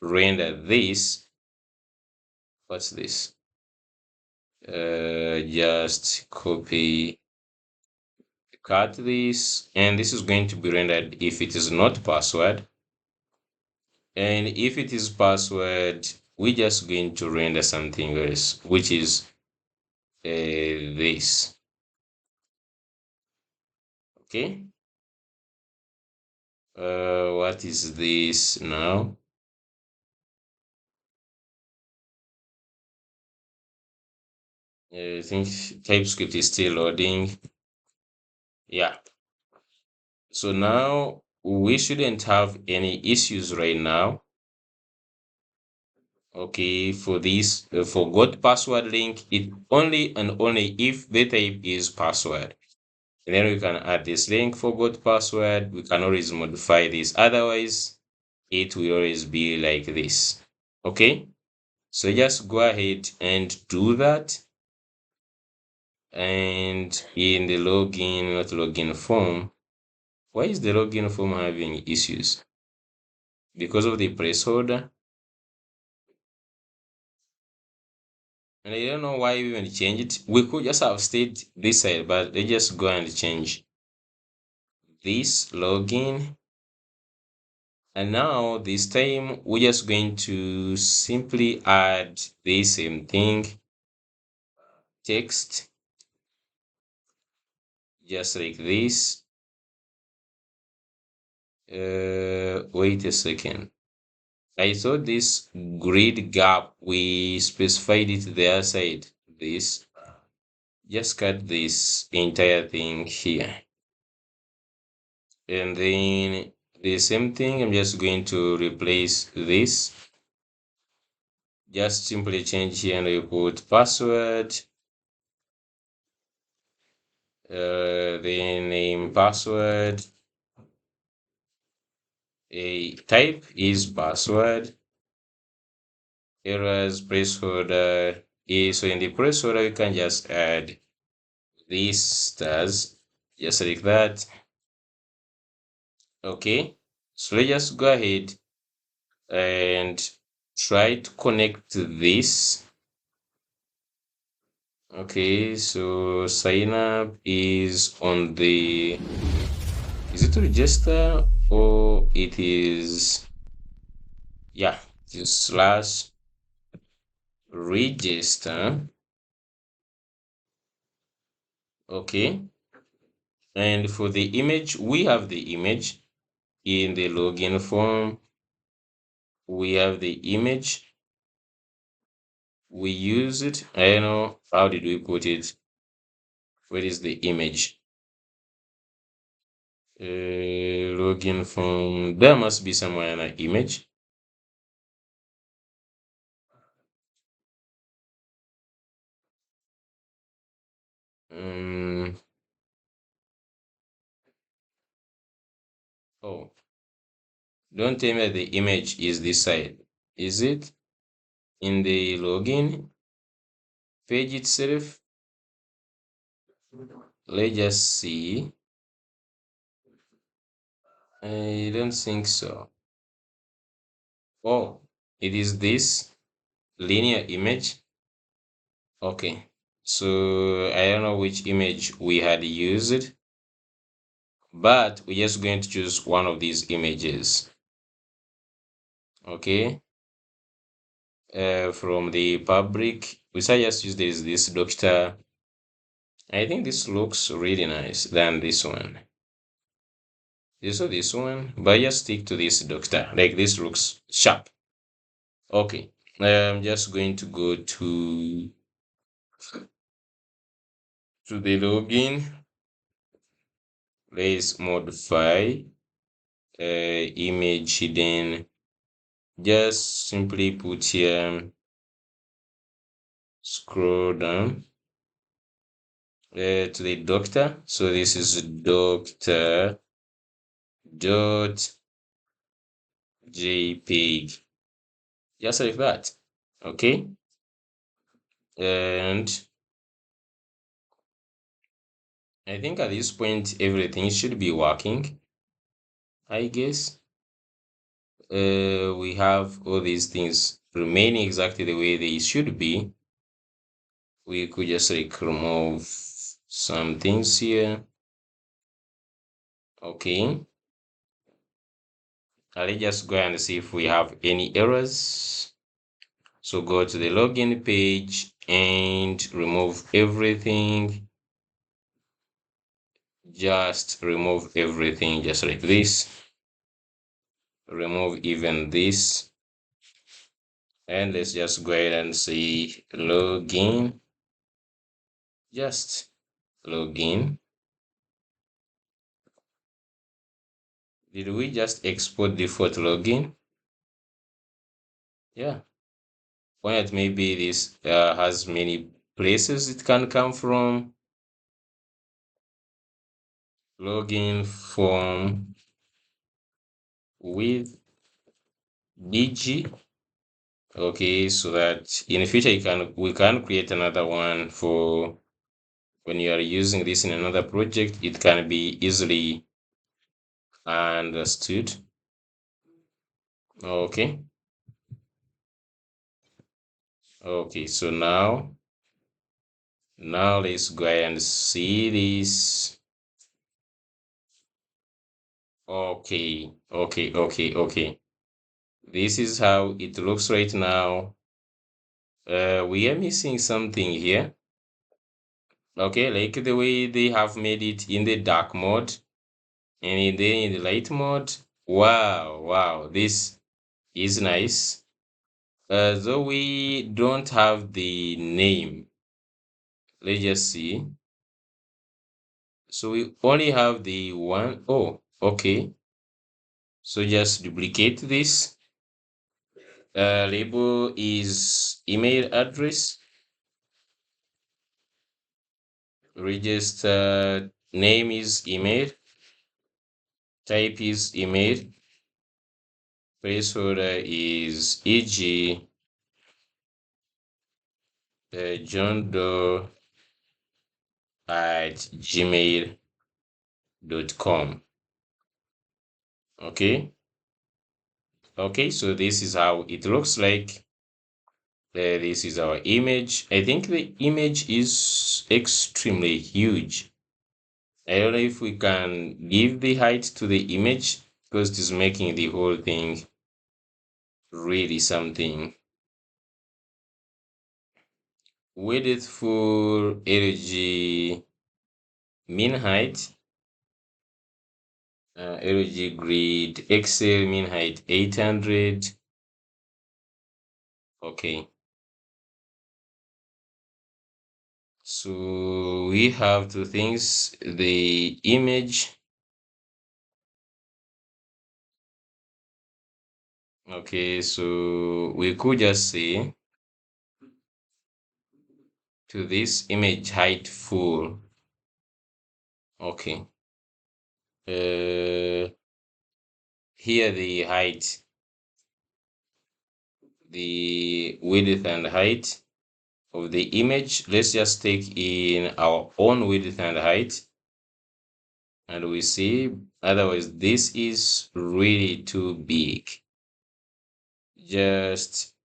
render this. What's this? Just copy, cut this, and this is going to be rendered if it is not password. And if it is password, we're just going to render something else, which is this. Okay. What is this now? I think TypeScript is still loading. Yeah. So now we shouldn't have any issues right now. Okay, for this, for got password link, it only and only if the type is password. And then we can add this link for got password. We can always modify this. Otherwise, it will always be like this. Okay, so just go ahead and do that. And in the login, not login form, why is the login form having issues? Because of the placeholder. And I don't know why we even change it. We could just have stayed this side, but let's just go and change this login. And now this time we're just going to simply add the same thing, text, just like this. Wait a second. I thought this grid gap, we specified it the other side. This, just cut this entire thing here. And then the same thing, I'm just going to replace this. Just simply change here and we put password. The name password. A type is password. Errors placeholder is, so in the placeholder you can just add these stars, just like that. Okay, so let's just go ahead and try to connect this. Okay, so sign up is on the, is it register or it is, yeah, just slash register. Okay, and for the image, we have the image in the login form. We have the image. We use it. I don't know, how did we put it? Where is the image? Login form. There must be somewhere in an image. Um, Oh, don't tell me that the image is this side. Is it in the login page itself? Let's just see. I don't think so. Oh, it is this linear image. Okay, so I don't know which image we had used, but we're just going to choose one of these images. Okay, from the public, we shall just use this doctor. I think this looks really nice than this one. This one, but just stick to this doctor. Like this looks sharp. Okay, I'm just going to go to the login. Let's modify image hidden. Just simply put here, scroll down to the doctor. So this is doctor dot jpeg, just like that. Okay, and I think at this point everything should be working, I guess. We have all these things remaining exactly the way they should be. We could just like remove some things here. Okay, let's just go and see if we have any errors. So go to the login page and remove everything. Just remove everything just like this. Remove even this. And let's just go ahead and say login. Just login. Did we just export default login? Yeah. Why not? Maybe this has many places it can come from. Login form with DG. Okay, so that in the future we can create another one for when you are using this in another project, it can be easily understood. Okay. Okay, so now let's go ahead and see this. Okay. This is how it looks right now. We are missing something here. Okay, like the way they have made it in the dark mode and then in the light mode. Wow, this is nice. Though we don't have the name. Let's just see. So we only have the one. Oh, okay. So just duplicate this. Label is email address. Register name is email. Type is email. Placeholder is e.g. John Doe at gmail.com. Okay. Okay, so this is how it looks like. This is our image. I think the image is extremely huge. I don't know if we can give the height to the image because it is making the whole thing really something. Width for LG min height, LG grid Excel min height 800. Okay. So we have two things, the image. Okay, so we could just say to this image height full. Okay. here the height, the width and height of the image. Let's just take in our own width and height, and we see, otherwise this is really too big. Just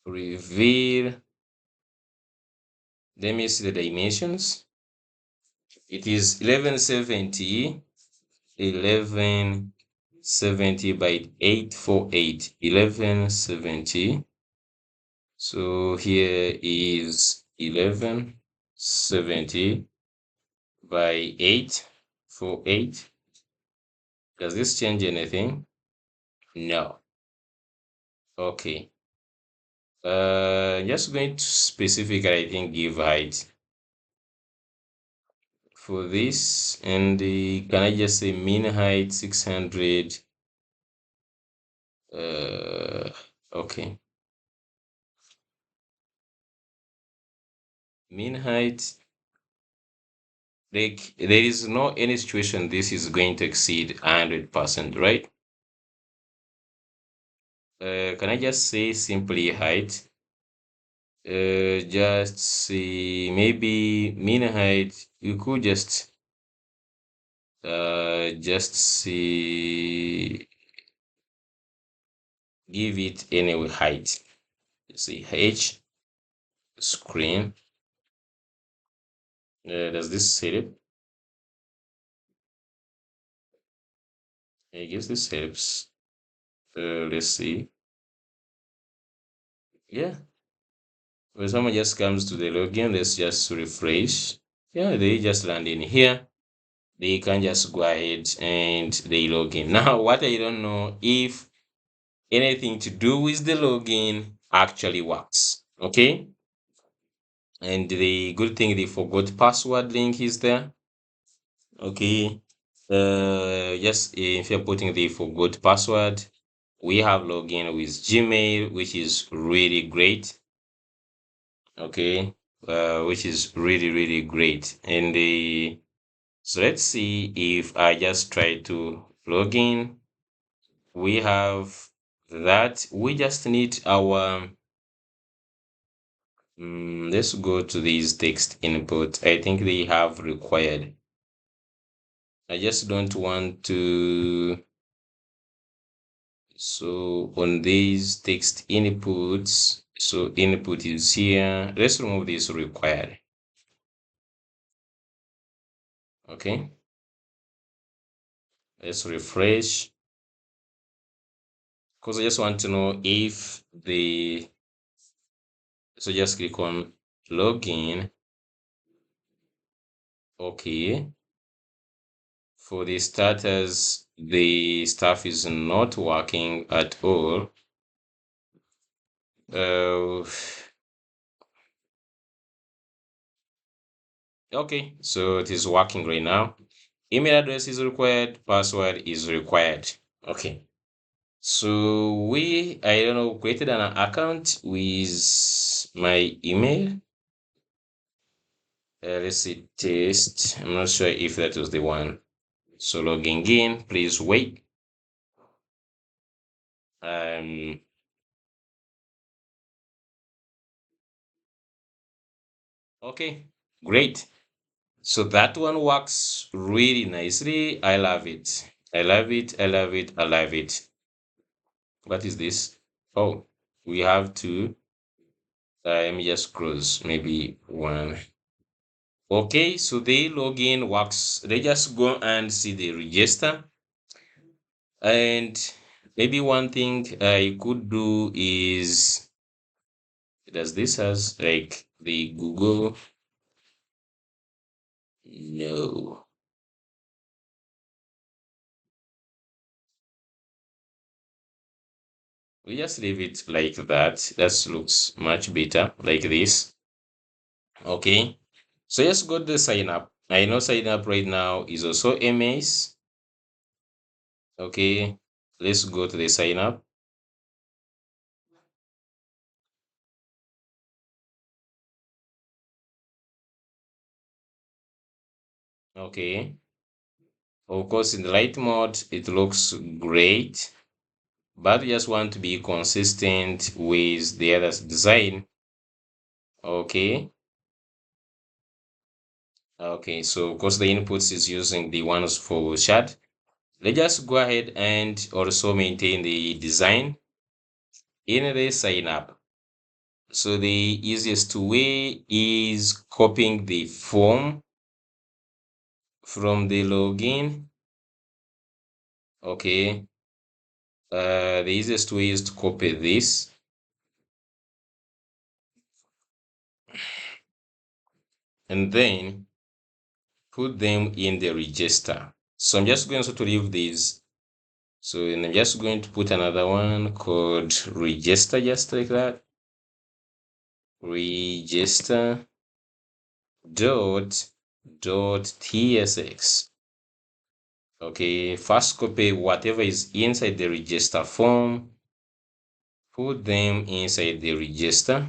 reveal, let me see the dimensions. It is 1170 by 848. 1170. So here is 1170 by 848. Does this change anything? No. Okay. Just going to specifically, I think, give height for this, and can I just say min height 600? Okay. Min height, like there is no any situation this is going to exceed 100%, right? Can I just say simply height? Just see, maybe min height, you could just see, give it any height. See h screen. Does this set it? I guess this helps. Let's see. Yeah, when someone just comes to the login, let's just refresh. Yeah, they just land in here. They can just go ahead and they log in. Now, what I don't know if anything to do with the login actually works. Okay. And the good thing, the forgot password link is there. Okay. Just if you're putting the forgot password, we have login with Gmail, which is really great. Okay. Which is really great. And so let's see if I just try to log in. We have that. We just need our let's go to these text input. I think they have required. I just don't want to. So on these text inputs, so input is here. Let's remove this required. Okay. Let's refresh, because I just want to know if the, so just click on login. Okay. For the starters, the stuff is not working at all. Okay, so it is working right now. Email address is required, password is required. Okay, so I don't know, created an account with my email. Let's see, test. I'm not sure if that was the one. So logging in, please wait. Okay, great. So that one works really nicely. I love it. I love it. I love it. I love it. What is this? Oh, we have to, let me just close maybe one. Okay, so the login works. They just go and see the register. And maybe one thing I could do is, does this has like the Google? No. We just leave it like that. That looks much better like this. Okay. So let's go to the sign up. I know sign up right now is also a mess. Okay. Let's go to the sign up. Okay. Of course, in the light mode, it looks great, but we just want to be consistent with the other design. Okay. Okay, so of course the inputs is using the ones for shard. Let's just go ahead and also maintain the design in the sign up. So the easiest way is copying the form from the login. Okay. The easiest way is to copy this and then put them in the register. So I'm just going to leave these. So I'm just going to put another one called register, just like that. Register dot tsx. Okay, first copy whatever is inside the register form, put them inside the register.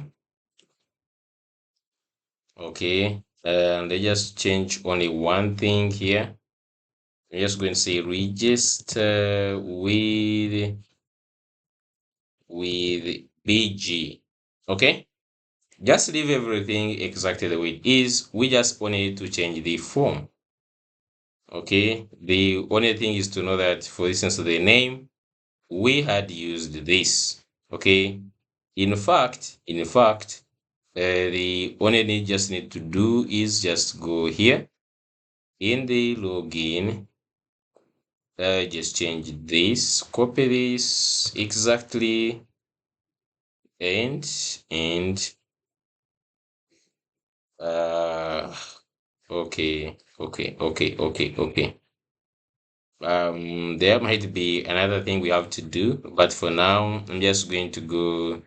Okay, and let's just change only one thing here. I'm just going to say register with bg. Okay, just leave everything exactly the way it is. We just wanted to change the form. Okay, the only thing is to know that, for instance, the name, we had used this. Okay, in fact, the only thing just need to do is just go here in the login, just change this, copy this exactly, and uh okay. There might be another thing we have to do, but for now, I'm just going to go,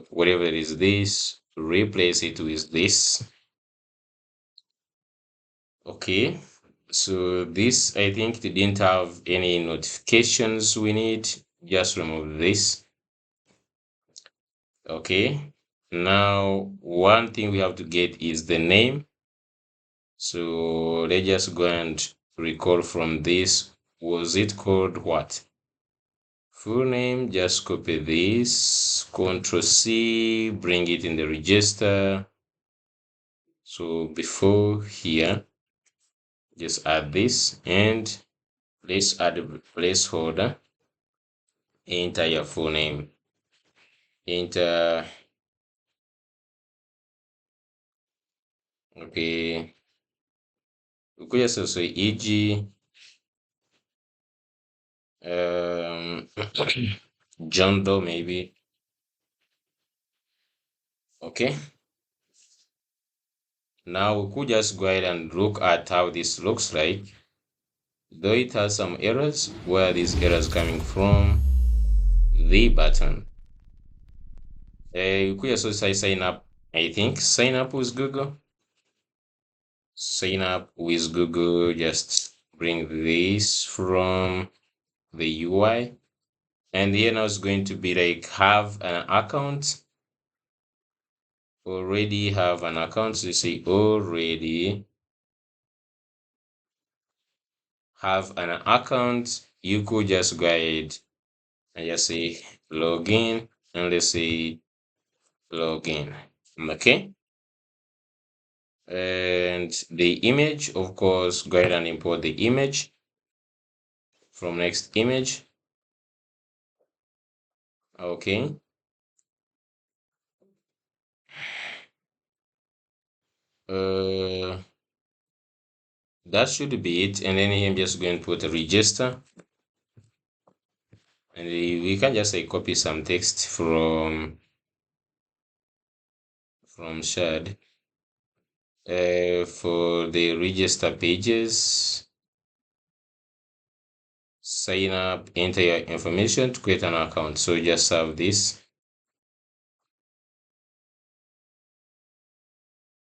whatever it is this, replace it with this. Okay, so this, I think they didn't have any notifications we need. Just remove this. Okay, now one thing we have to get is the name. So let's just go and recall from this. Was it called what? Full name, just copy this, Ctrl C, bring it in the register. So before here, just add this and let's add a placeholder. Enter your full name. Enter, okay. We could just also e.g. John Doe maybe. Okay. Now we could just go ahead and look at how this looks like. Though it has some errors, where are these errors coming from? The button. You could also say sign up. I think sign up with Google. Sign up with Google. Just bring this from the UI. And here now it's going to be like have an account. Already have an account. So you say already have an account. You could just go ahead and just say login, and let's say login. Okay. And the image, of course, go ahead and import the image from next image. Okay. That should be it. And then here I'm just going to put a register, and we can just say copy some text from shared, for the register pages. Sign up, enter your information to create an account. So just have this.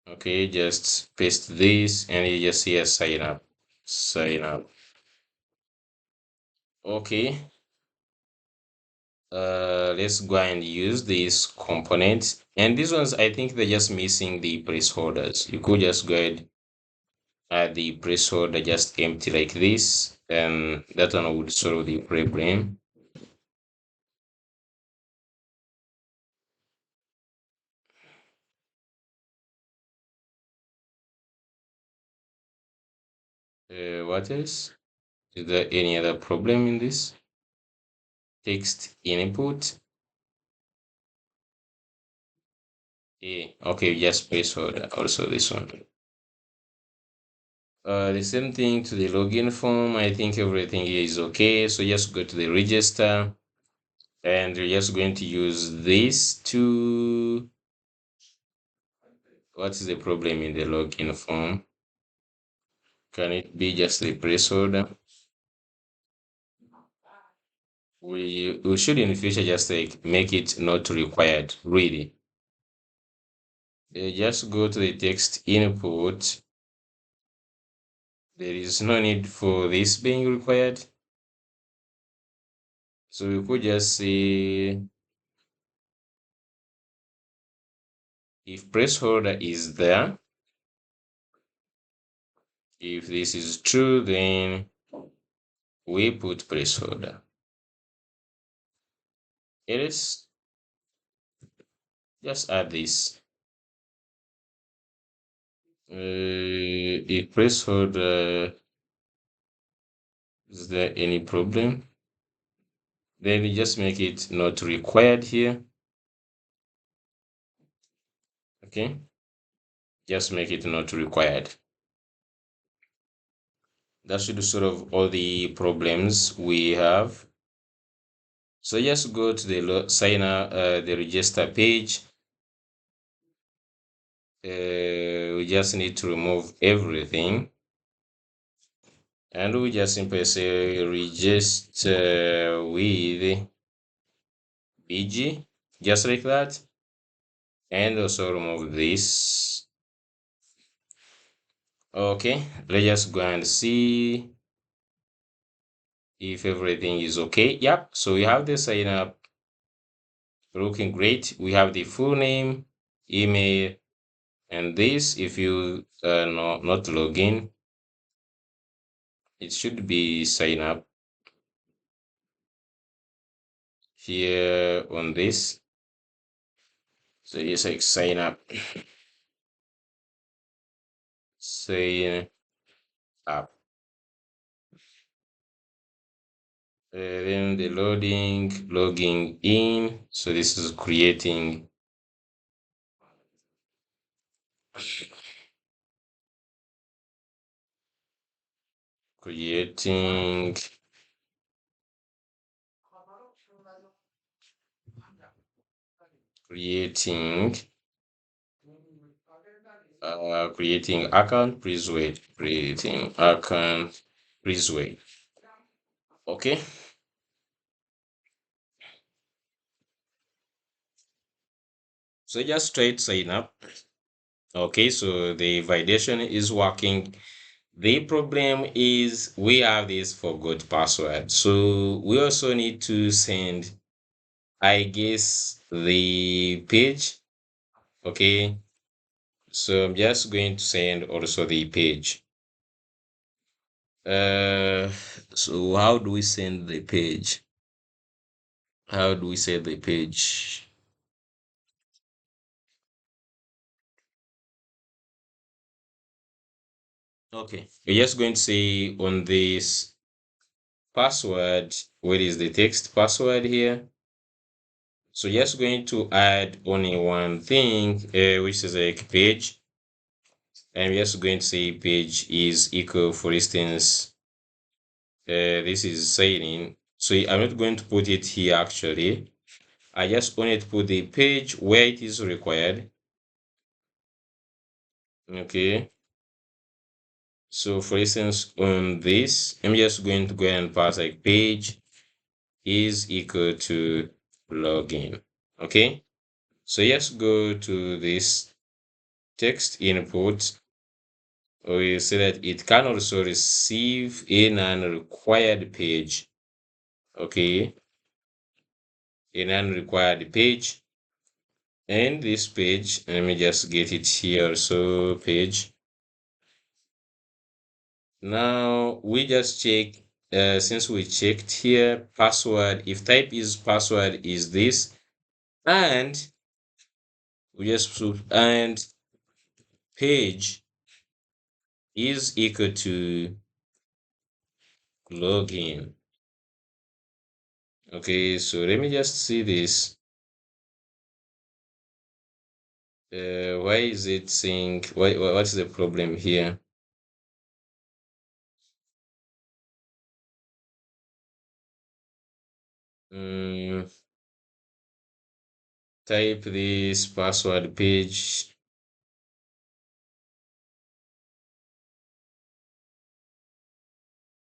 Okay, just paste this and you just see a sign up. Sign up. Okay. Let's go and use these components. And these ones, I think they're just missing the placeholders. You could just go ahead add the placeholder just empty like this, and that one would solve the problem. What else? Is there any other problem in this? Text input. Yeah. Okay, just placeholder. Also this one. The same thing to the login form. I think everything here is okay. So just go to the register, and you're just going to use this to. What is the problem in the login form? Can it be just the placeholder? We should in the future just like make it not required, really. Just go to the text input. There is no need for this being required. So we could just say if placeholder is there, if this is true, then we put placeholder. It is just add this. If placeholder, is there any problem? Then you just make it not required here. Okay, just make it not required. That should solve all the problems we have. So just go to the sign up, the register page. We just need to remove everything, and we just simply say register with BG, just like that, and also remove this. Okay, let's just go and see if everything is okay. Yep, so we have the sign up looking great. We have the full name, email, and this, if you not log in, it should be sign up here on this. So just like sign up, sign up. Then the logging in. So this is creating creating creating account. Please wait. Creating account. Please wait. Okay. So just straight sign up. Okay, so the validation is working. The problem is we have this forgot password. So we also need to send, I guess, the page. Okay, so I'm just going to send also the page. Uh, so how do we send the page? How do we send the page? Okay, we're just going to say on this password, what is the text password here? So just going to add only one thing, which is like page. I'm just going to say page is equal, for instance, this is saying, so I'm not going to put it here actually. I just wanted to put the page where it is required. Okay. So for instance, on this, I'm just going to go and pass like page is equal to login. Okay. So just go to this text input. We say that it can also receive in an required page. Okay. In an required page. And this page, let me just get it here. So page Now we just check, since we checked here password, if type is password is this, and we just put, and page is equal to login. Okay, so let me just see this. Why is it saying, what's the problem here? Mm, type this password page.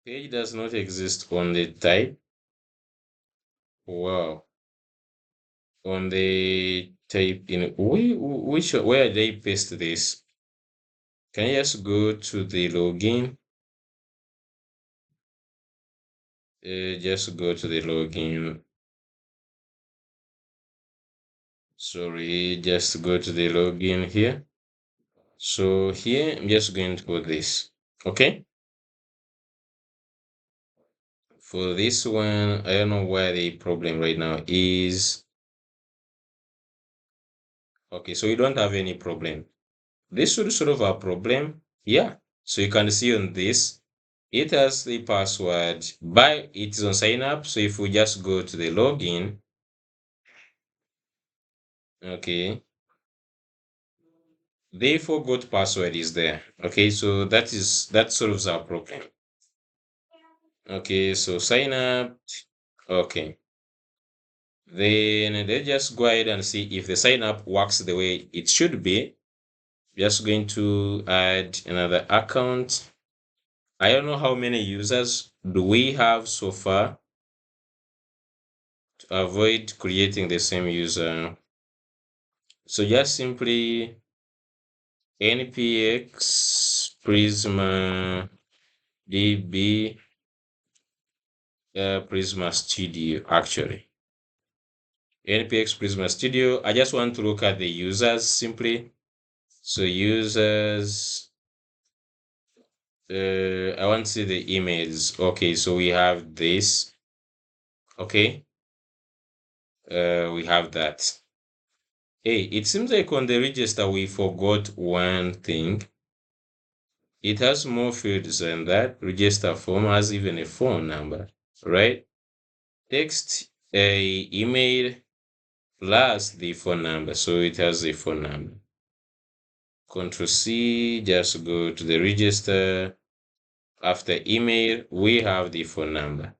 Page does not exist on the type. Wow. On the type in which where they paste this? Can you just go to the login? Just go to the login. Sorry, just go to the login here. So here I'm just going to put this. Okay. For this one, I don't know where the problem right now is. Okay, so you don't have any problem. This should solve our problem. Yeah. So you can see on this, it has the password, but it is on sign up. So if we just go to the login, okay, they forgot password is there. Okay, so that solves our problem. Okay, so sign up. Okay. Then they just go ahead and see if the sign up works the way it should be. Just going to add another account. I don't know how many users do we have so far to avoid creating the same user. So just simply npx prisma db prisma studio actually. npx prisma studio. I just want to look at the users simply. So users, I want to see the emails. Okay, so we have this. Okay, we have that. Hey, it seems like on the register we forgot one thing. It has more fields than that. Register form has even a phone number, right? Text a email plus the phone number, so it has a phone number. Control C, just go to the register. After email, we have the phone number.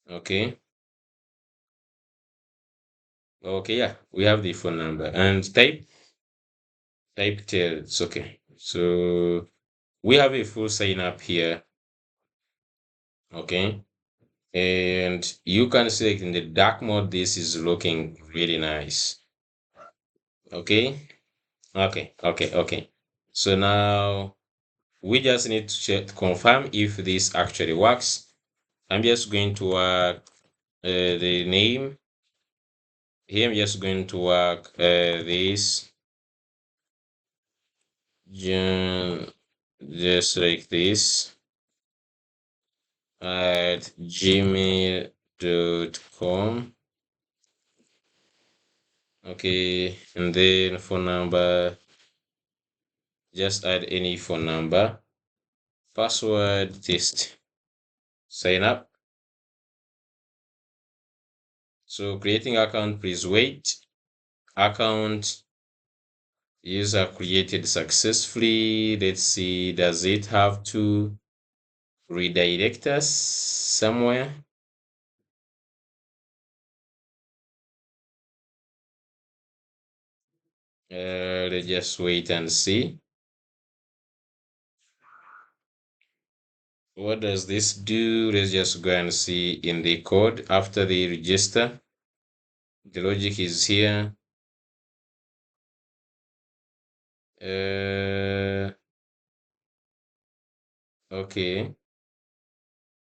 Okay. Okay, yeah, we have the phone number. And type tails. Okay. So we have a full sign up here. Okay. And you can see in the dark mode, this is looking really nice. Okay. Okay. So now we just need to check to confirm if this actually works. I'm just going to work the name. Here I'm just going to work this just like this at gmail.com. Okay, and then phone number, just add any phone number. Password test. Sign up. So creating account, please wait. Account user created successfully. Let's see, does it have to redirect us somewhere? Let's just wait and see. What does this do? Let's just go and see in the code after the register. The logic is here. Okay.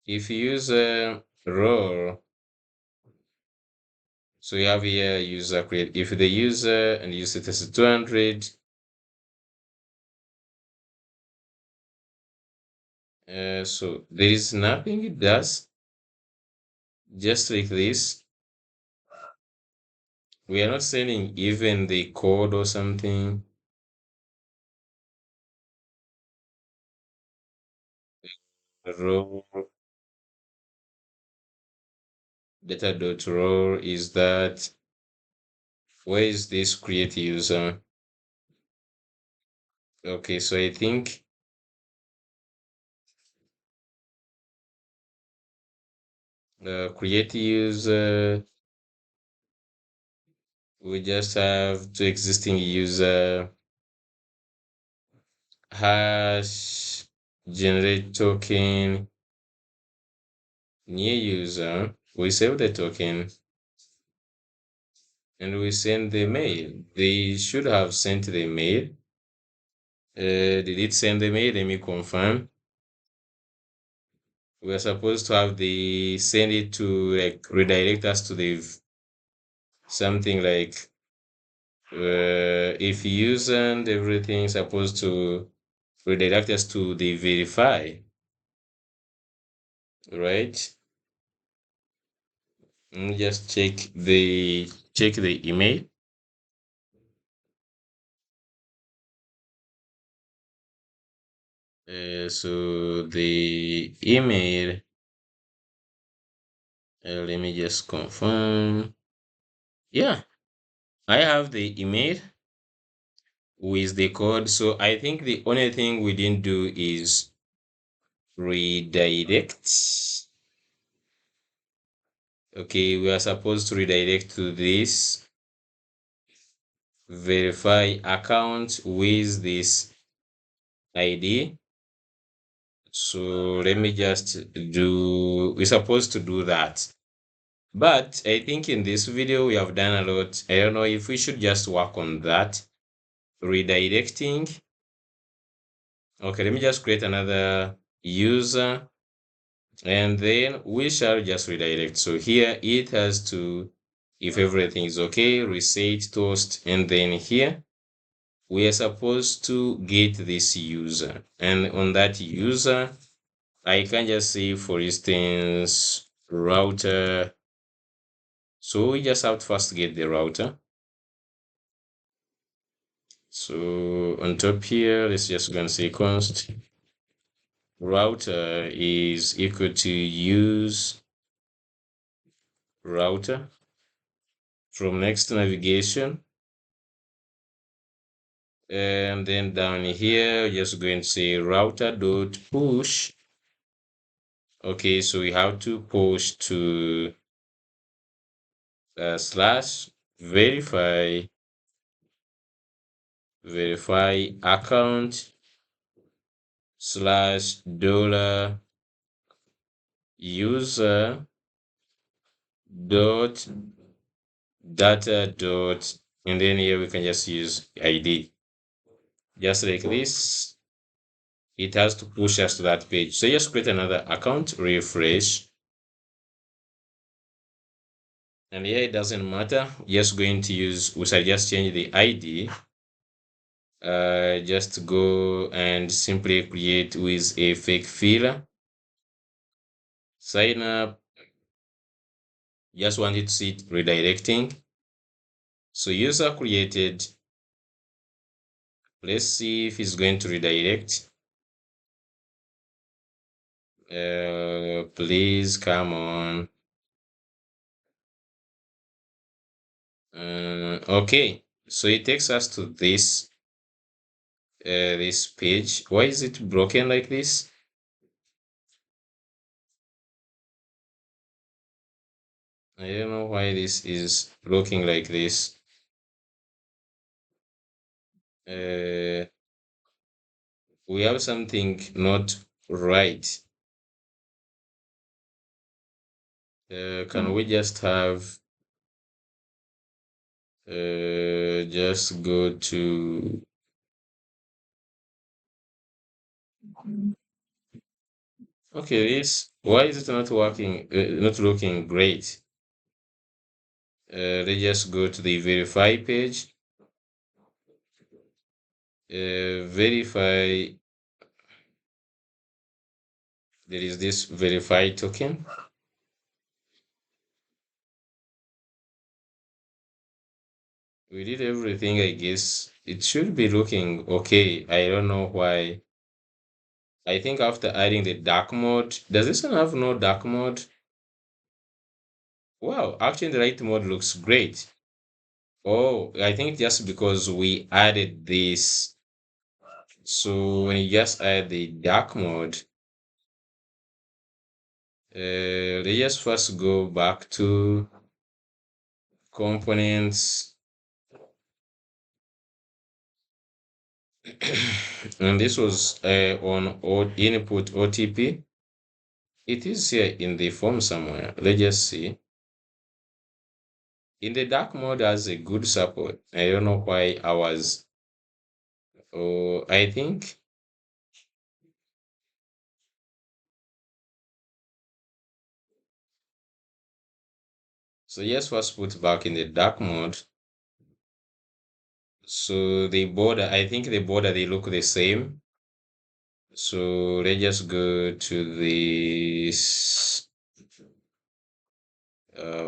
If you use a role, so you have here user create. If the user and use it as 200, So there is nothing it does, just like this. We are not sending even the code or something. Row data.row is that. Where is this create user? Okay, so I think create user, we just have two existing user hash generate token new user. We save the token and we send the mail. They should have sent the mail. Did it send the mail? Let me confirm. We are supposed to have the send it to like redirect us to the something like if user and everything supposed to redirect us to the verify, right? Just check the email. So the email, let me just confirm. Yeah, I have the email with the code. So I think the only thing we didn't do is redirect. Okay, we are supposed to redirect to this verify account with this ID. So let me just we're supposed to do that. But I think in this video we have done a lot. I don't know if we should just work on that. Redirecting. Okay, let me just create another user and then we shall just redirect. So here it has to, if everything is okay, reset toast, and then here we are supposed to get this user, and on that user I can just say, for instance, router. So we just have to first get the router. So on top here, let's just go and say const router is equal to use router from next navigation. And then down here, just going to say router dot push. Okay, so we have to push to slash verify account slash dollar user dot data dot, and then here we can just use ID just like this. It has to push us to that page. So just create another account, refresh, and here it doesn't matter. Just going to use, we shall just change the ID. Just go and simply create with a fake filler. Sign up. Just want it to see it redirecting. So user created. Let's see if it's going to redirect. Please come on. Okay, so it takes us to this page. Why is it broken like this? I don't know why this is looking like this. Uh, we have something not right. Can we just have just go to okay, this why is it not working, not looking great? Let's just go to the verify page. Verify There is this verify token. We did everything, I guess. It should be looking okay. I don't know why. I think after adding the dark mode, does this one have no dark mode? Wow, actually the light mode looks great. Oh, I think just because we added this. So when you just add the dark mode, let's just first go back to components. And this was on input OTP. It is here in the form somewhere. Let's just see. In the dark mode has a good support. I don't know why I was. Oh, I think. So yes, first put back in the dark mode. So the border, I think the border, they look the same. So let's just go to this.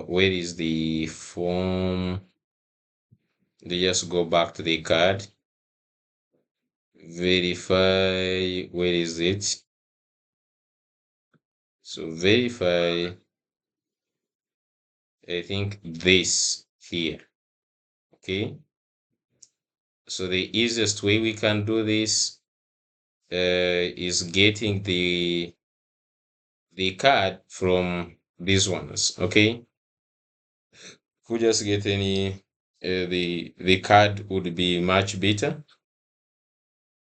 Where is the form? They just go back to the card. Verify. Where is it? So verify. I think this here. Okay. So the easiest way we can do this is getting the card from these ones. Okay. If we just get any, the card would be much better.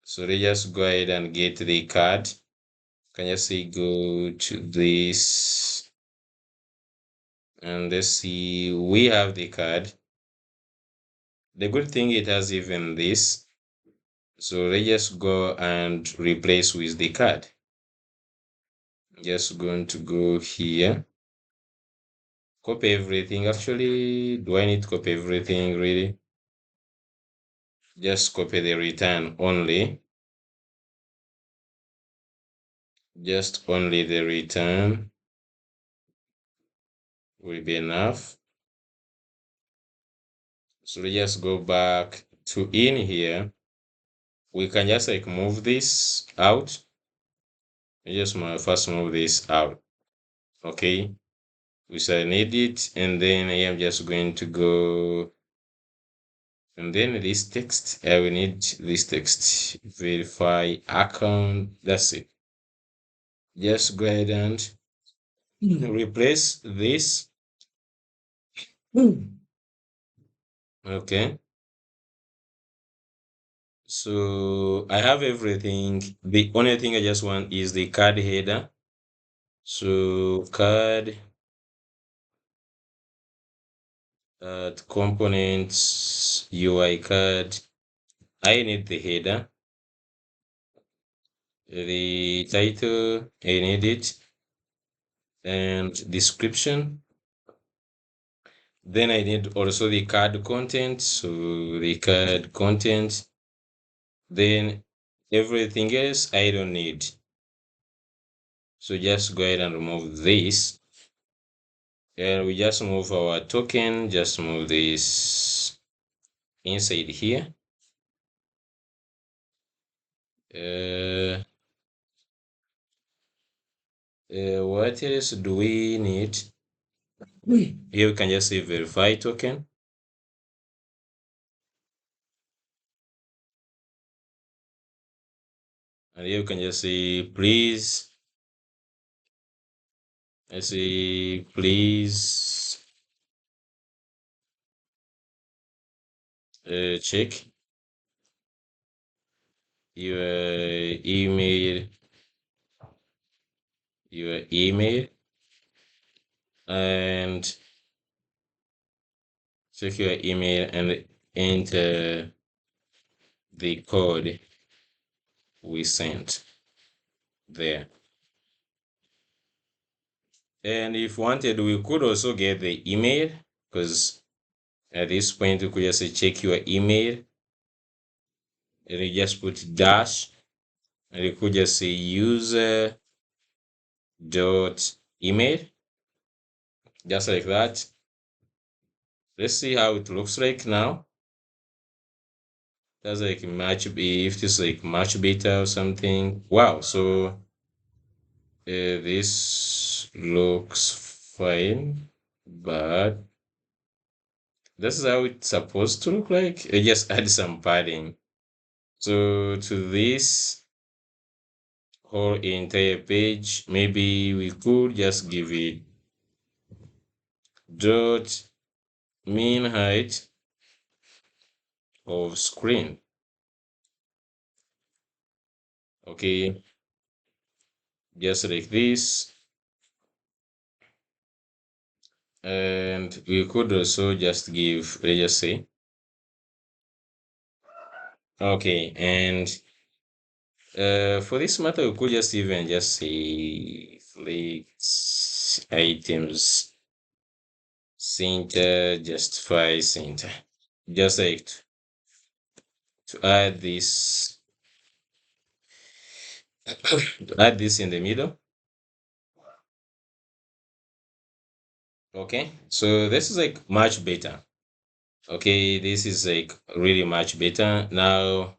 So let's just go ahead and get the card. Can you say go to this and let's see, we have the card. The good thing it has even this. So let's just go and replace with the card. Just going to go here. Copy everything. Actually, do I need to copy everything really? Just copy the return only. Just only the return will be enough. So we just go back to in here. We can just like move this out. Just first move this out. Okay. We shall need it. And then I am just going to go. And then this text, I will need this text. Verify account. That's it. Just go ahead and replace this. Okay. So I have everything. The only thing I just want is the card header. So card components UI card. I need the header. The title, I need it. And description. Then I need also the card content. So the card content. Then everything else I don't need. So just go ahead and remove this. And we just move our token, just move this inside here. Uh, what else do we need? Here we can just say verify token. And here we can just say please. I say please check your email, your email, and check your email and enter the code we sent there. And if wanted, we could also get the email, because at this point we could just say check your email and you just put dash and you could just say user dot email, just like that. Let's see how it looks like now. That's like much, if it's like much better or something. Wow, so this looks fine, but this is how it's supposed to look like. I just add some padding. So to this whole entire page, maybe we could just give it dot mean height of screen. Okay, just like this. And we could also just give, let's just say, okay, and for this matter, we could just even just say flex items center justify center, just like to add this, to add this in the middle. Okay, so this is like much better. Okay, this is like really much better. Now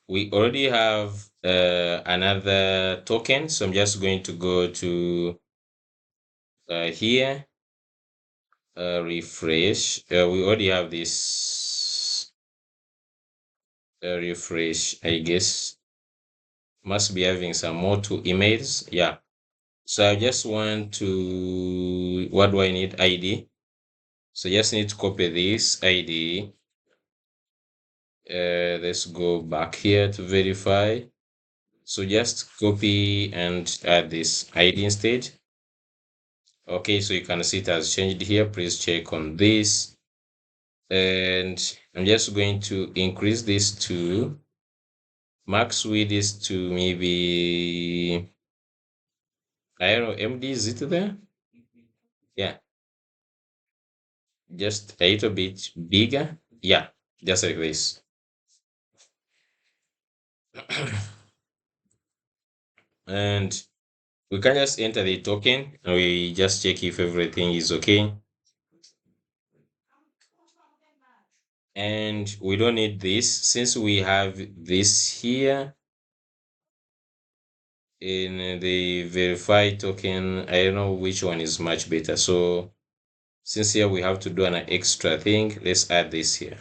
we already have another token, so I'm just going to go to here, refresh. We already have this refresh, I guess. Must be having some more two emails. Yeah. So I just want to, what do I need? ID. So just need to copy this ID. Let's go back here to verify. So just copy and add this ID instead. Okay, so you can see it has changed here. Please check on this. And I'm just going to increase this to max width is to maybe, I don't know, MD, is it there? Yeah, just a little bit bigger. Yeah, just like this. And we can just enter the token and we just check if everything is okay. And we don't need this since we have this here in the verify token. I don't know which one is much better. So since here we have to do an extra thing, let's add this here.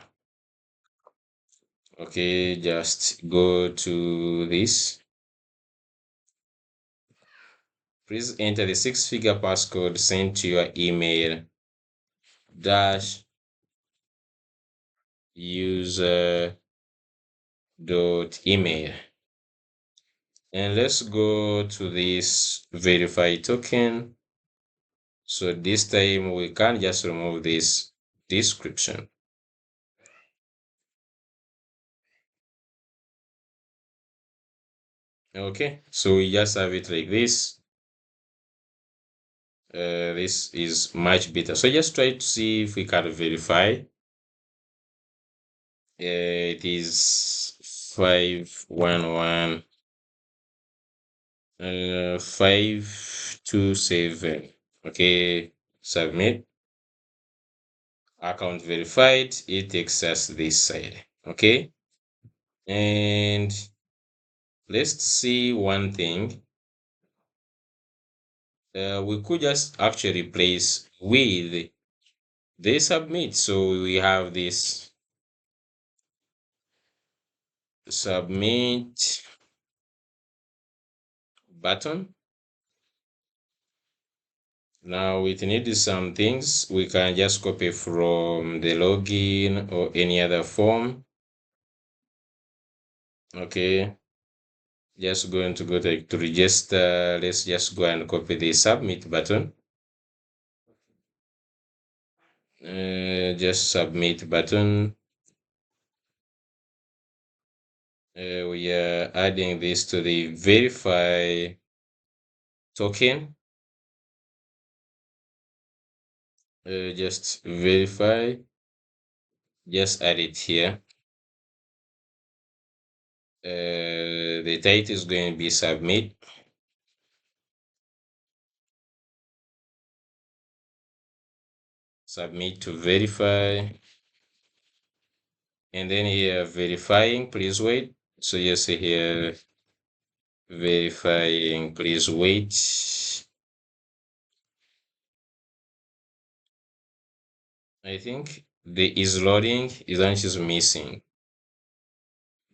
Okay, just go to this. Please enter the 6-figure passcode sent to your email dash user dot email. And let's go to this verify token. So this time we can just remove this description. Okay, so we just have it like this. This is much better. So just try to see if we can verify. It is 511 527. Okay, submit. Account verified. It takes us this side. Okay, and let's see one thing. We could just actually replace with the submit. So we have this submit button. Now it needs some things. We can just copy from the login or any other form. Okay, just going to go to register. Let's just go and copy the submit button. Just submit button. We are adding this to the verify token. Just verify. Just add it here. The title is going to be submit. submit to verify, and then here verifying, please wait. So just say here verifying, please wait. I think the is loading is missing.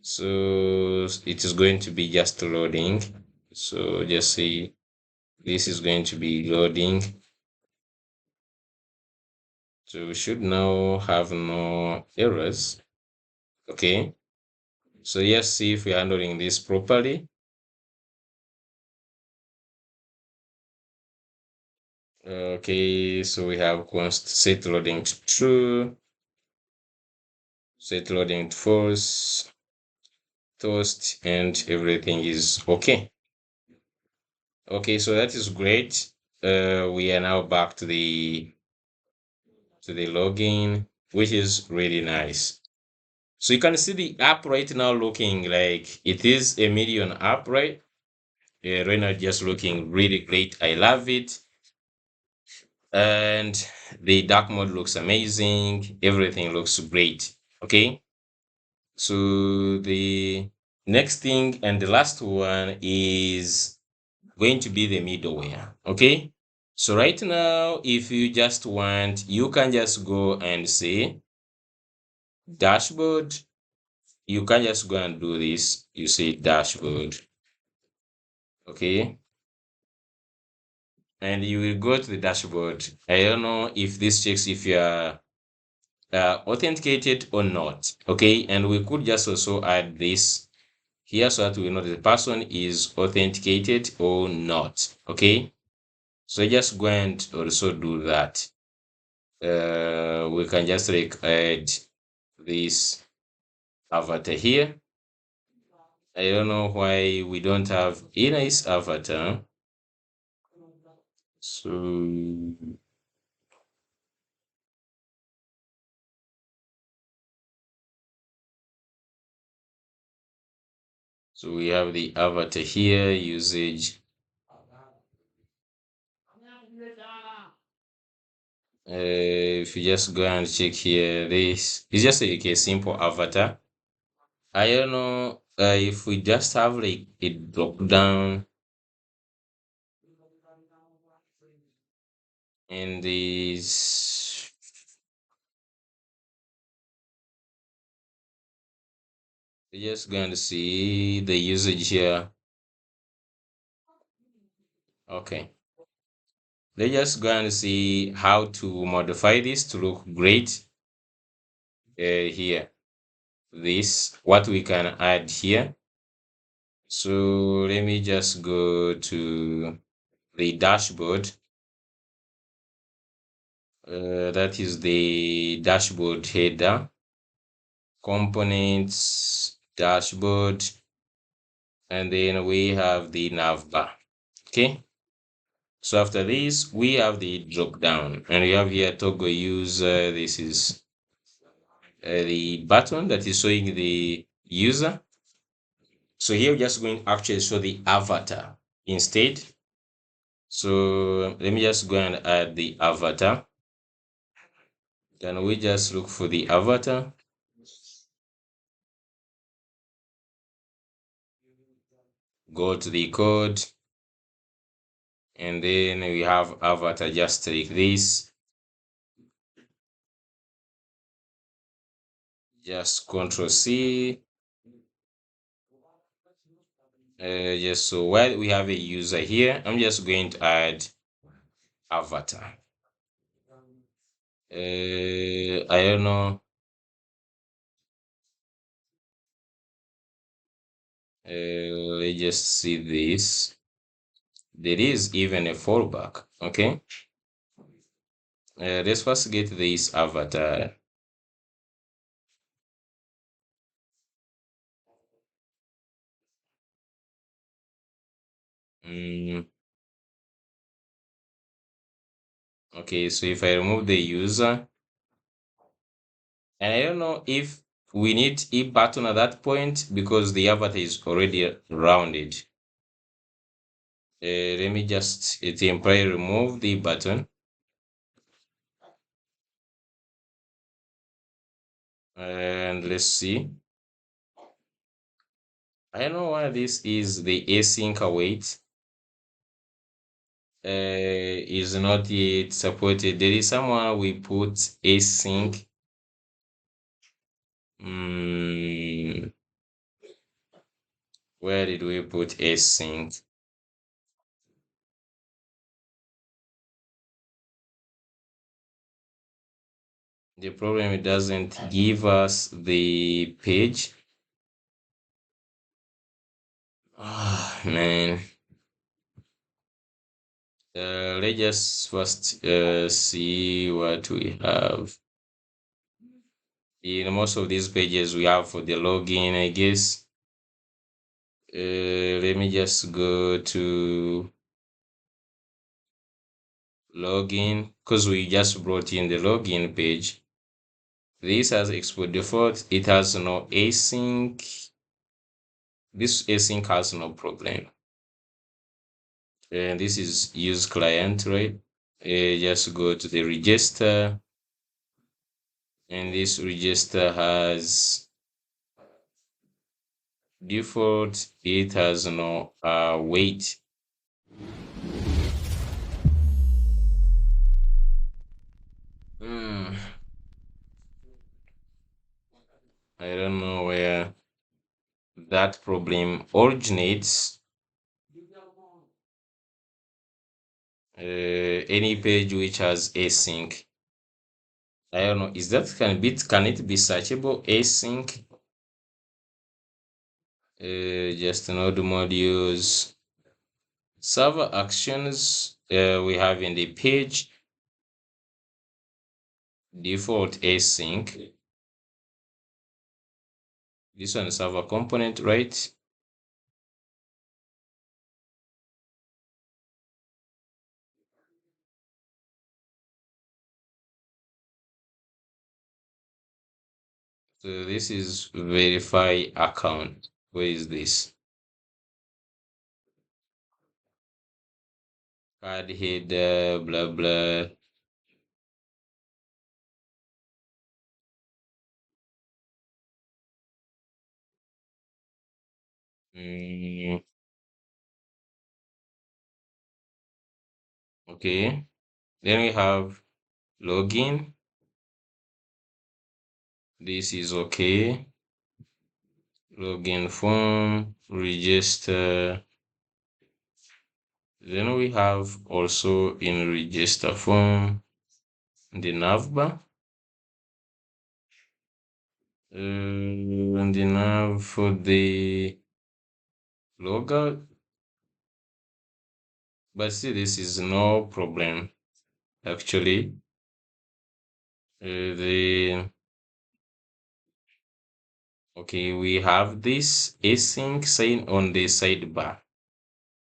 So it is going to be just loading. So just say this is going to be loading. So we should now have no errors. Okay. So let's see if we're handling this properly. Okay, so we have const set loading to true, set loading to false, toast, and everything is okay. Okay, so that is great. We are now back to the login, which is really nice. So you can see the app right now looking like it is a million app, right? Right now just looking really great. I love it. And the dark mode looks amazing. Everything looks great. Okay. So the next thing and the last one is going to be the middleware. Okay. So right now, if you just want, you can just go and say dashboard. You can just go and do this. You say dashboard. Okay. And you will go to the dashboard. I don't know if this checks if you are authenticated or not. Okay. And we could just also add this here so that we know that the person is authenticated or not. Okay. So just go and also do that. We can just like add this avatar here. I don't know why we don't have a nice avatar. So we have the avatar here, usage. If you just go and check here, this is just like a simple avatar. I don't know if we just have like a drop down in this. You're just going to see the usage here. Okay. Let's just go and see how to modify this to look great here. This, what we can add here. So let me just go to the dashboard. That is the dashboard header, components, dashboard, and then we have the navbar. Okay. So after this, we have the drop down, and we have here toggle user. This is the button that is showing the user. So here we're just going to actually show the avatar instead. So let me just go and add the avatar. Then we just look for the avatar. Go to the code. And then we have avatar just like this. Just Control C. Just so while we have a user here, I'm just going to add avatar. I don't know. Let's just see this. There is even a fallback. Okay. Let's first get this avatar. Okay, so if I remove the user, and I don't know if we need a button at that point because the avatar is already rounded. Let me just temporarily remove the button. And let's see. I don't know why this is the async await is not yet supported. There is someone we put async. Mm, where did we put async? The problem, it doesn't give us the page. Ah, man. Let's just first see what we have. In most of these pages we have for the login, I guess. Let me just go to login because we just brought in the login page. This has export default. It has no async. This async has no problem. And this is use client, right? Just go to the register, and this register has default. It has no wait. Hmm. I don't know where that problem originates. Any page which has async, I don't know, is that can it be searchable async? Just node modules, server actions, we have in the page default async. This one is server component, right? So this is verify account. Where is this? Card header, blah blah. Mm, okay. Then we have login. This is okay. Login form, register. Then we have also in register form the navbar. And the nav for the logout. But see, this is no problem actually. The Okay, we have this async sign on the sidebar.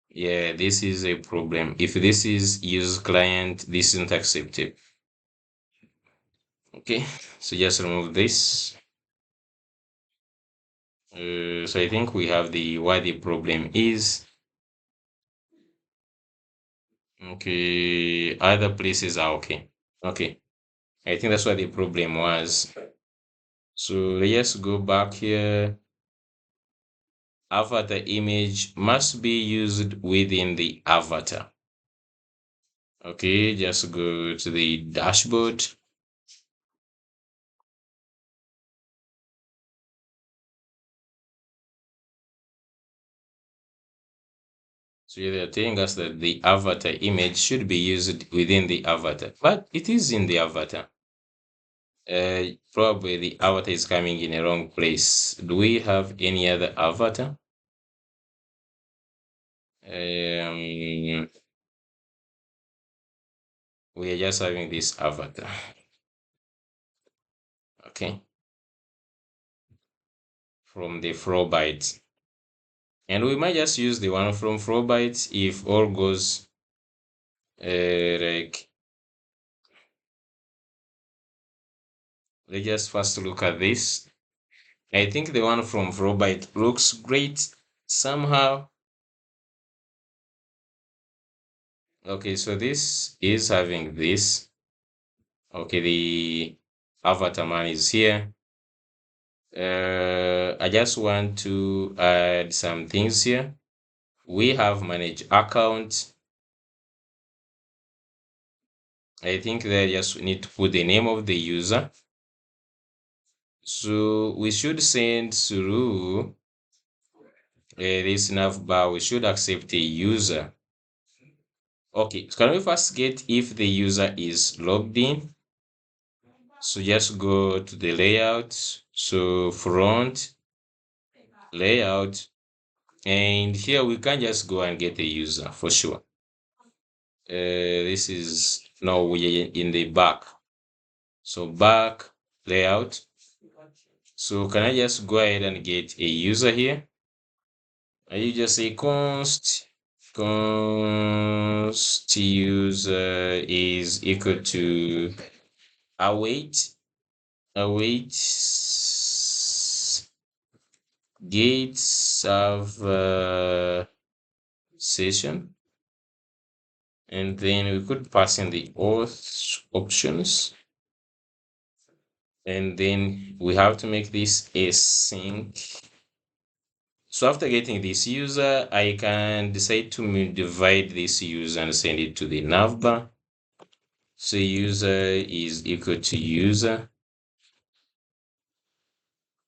Yeah, this is a problem. If this is use client, this isn't accepted. Okay, so just remove this. So I think we have the why the problem is. Okay, other places are okay. Okay, I think that's what the problem was. So let's go back here. Avatar image must be used within the avatar. Okay, just go to the dashboard. So they're telling us that the avatar image should be used within the avatar, but it is in the avatar. Probably the avatar is coming in a wrong place. Do we have any other avatar? We are just having this avatar. Okay, from the bytes. And we might just use the one from bytes if all goes like, let's just first look at this. I think the one from byte looks great somehow. Okay, so this is having this. Okay, the avatar man is here. I just want to add some things here. We have manage account. I think they just need to put the name of the user. So we should send through this navbar. We should accept a user. Okay, so can we first get if the user is logged in? So just go to the layout. So front layout, and here we can just go and get the user for sure. This is now we're in the back. So back layout. So can I just go ahead and get a user here? And you just say const user is equal to await get serve session, and then we could pass in the auth options, and then we have to make this async. So after getting this user, I can decide to divide this user and send it to the navbar. So user is equal to user.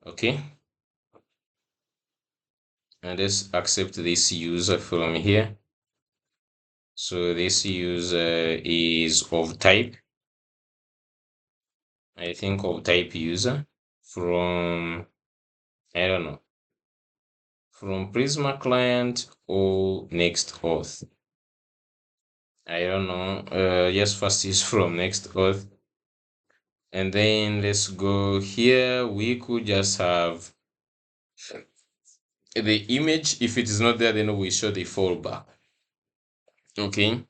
Okay. And let's accept this user from here. So this user is of type, I think of type user from, I don't know, from Prisma client or Next auth. I don't know. Yes, first is from Next auth. And then let's go here. We could just have the image. If it is not there, then we show the fallback. Okay.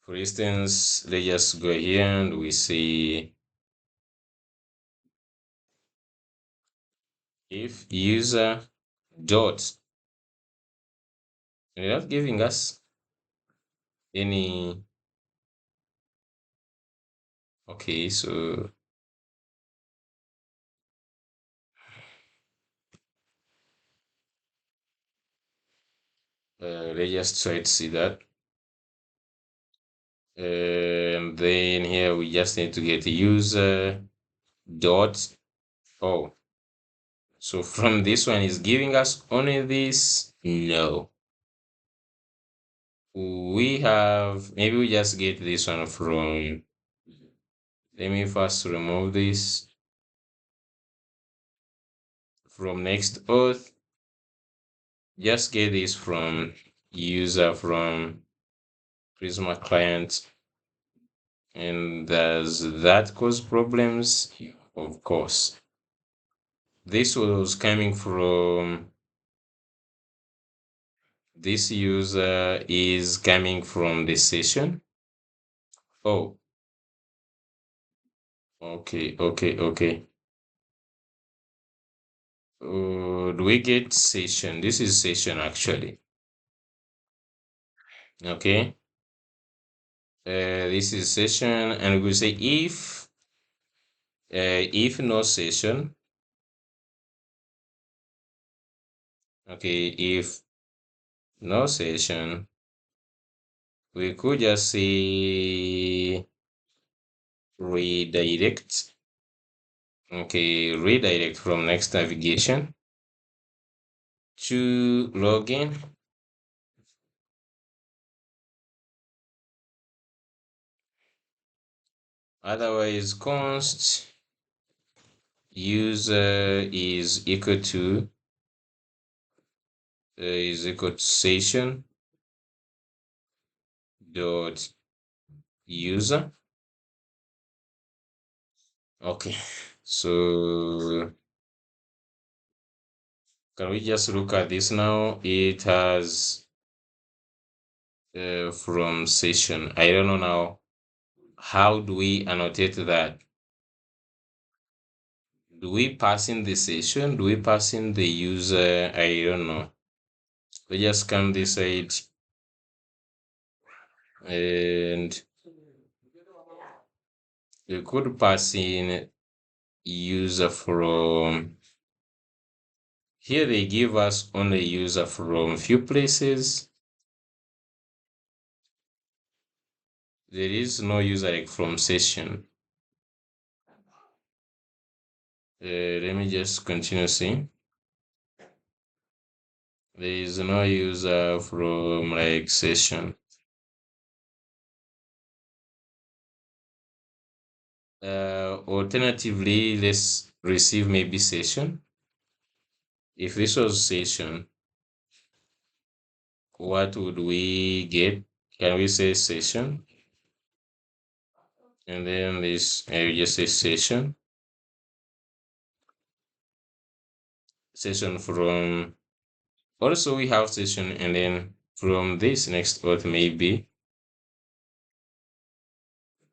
For instance, let's just go here and we see if user dot, and they're not giving us any. Okay, so let's just try to see that. And then here we just need to get a user dot. Oh, so from this one is giving us only this? No. We have, maybe we just get this one from, let me first remove this from next auth. Just get this from user from Prisma client. And does that cause problems? Of course. This was coming from, this user is coming from the session. Oh, okay. Do we get session? This is session actually. Okay. This is session, and we say if no session. Okay, if no session, we could just say redirect. Okay, redirect from next navigation to login. Otherwise, const user is equal to session dot user. Okay, so can we just look at this now? It has from session. I don't know now. How do we annotate that? Do we pass in the session? Do we pass in the user? I don't know. We just scan this side and we could pass in user from here. They give us only user from few places. There is no user like from session. Let me just continue seeing. There is no user from like session. Alternatively, let's receive maybe session. If this was session, what would we get? Can we say session? And then this, I just say session. Session from, also we have session, and then from this next auth maybe.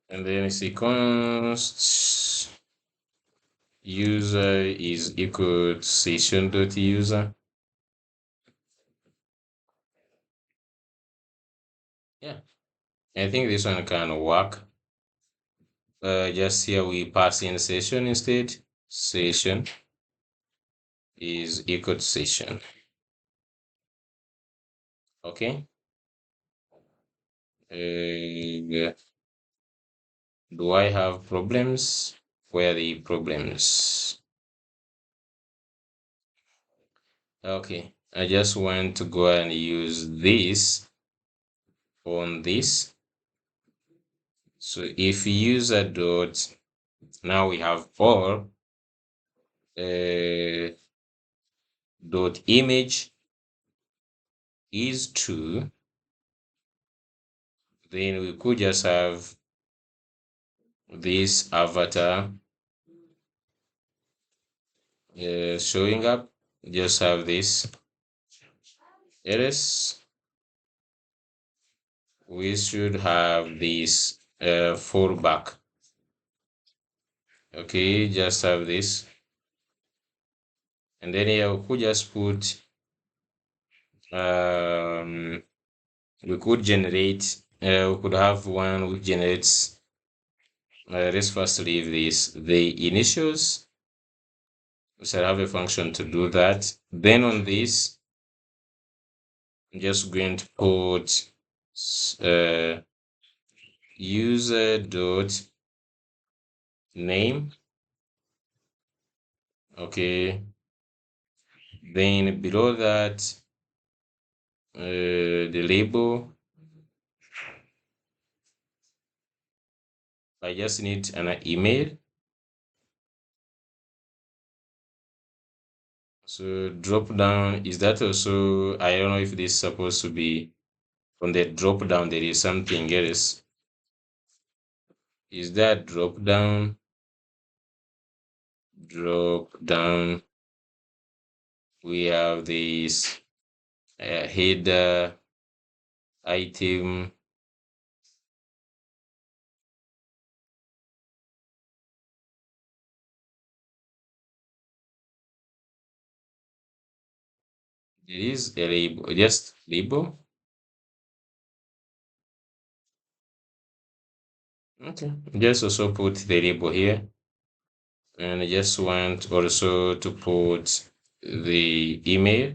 And then it's const user is equal to session.user. Yeah, I think this one can work. Just here we pass in session instead. Session is equal to session. Okay. Do I have problems? Where are the problems? Okay, I just want to go and use this on this. So if user dot, now we have for dot image is true, then we could just have this avatar showing up. Just have this ls. We should have this fallback. Okay, just have this, and then here we could just put we could generate we could have one which generates let's first leave this the initials. We shall have a function to do that. Then on this, I'm just going to put user dot name. Okay, then below that the label, I just need an email. So drop down, is that also, I don't know if this is supposed to be on the drop down, there is something else. Is that drop down? Drop down. We have this header item. There is a label, just label. Okay, just also put the label here, and I just want also to put the email.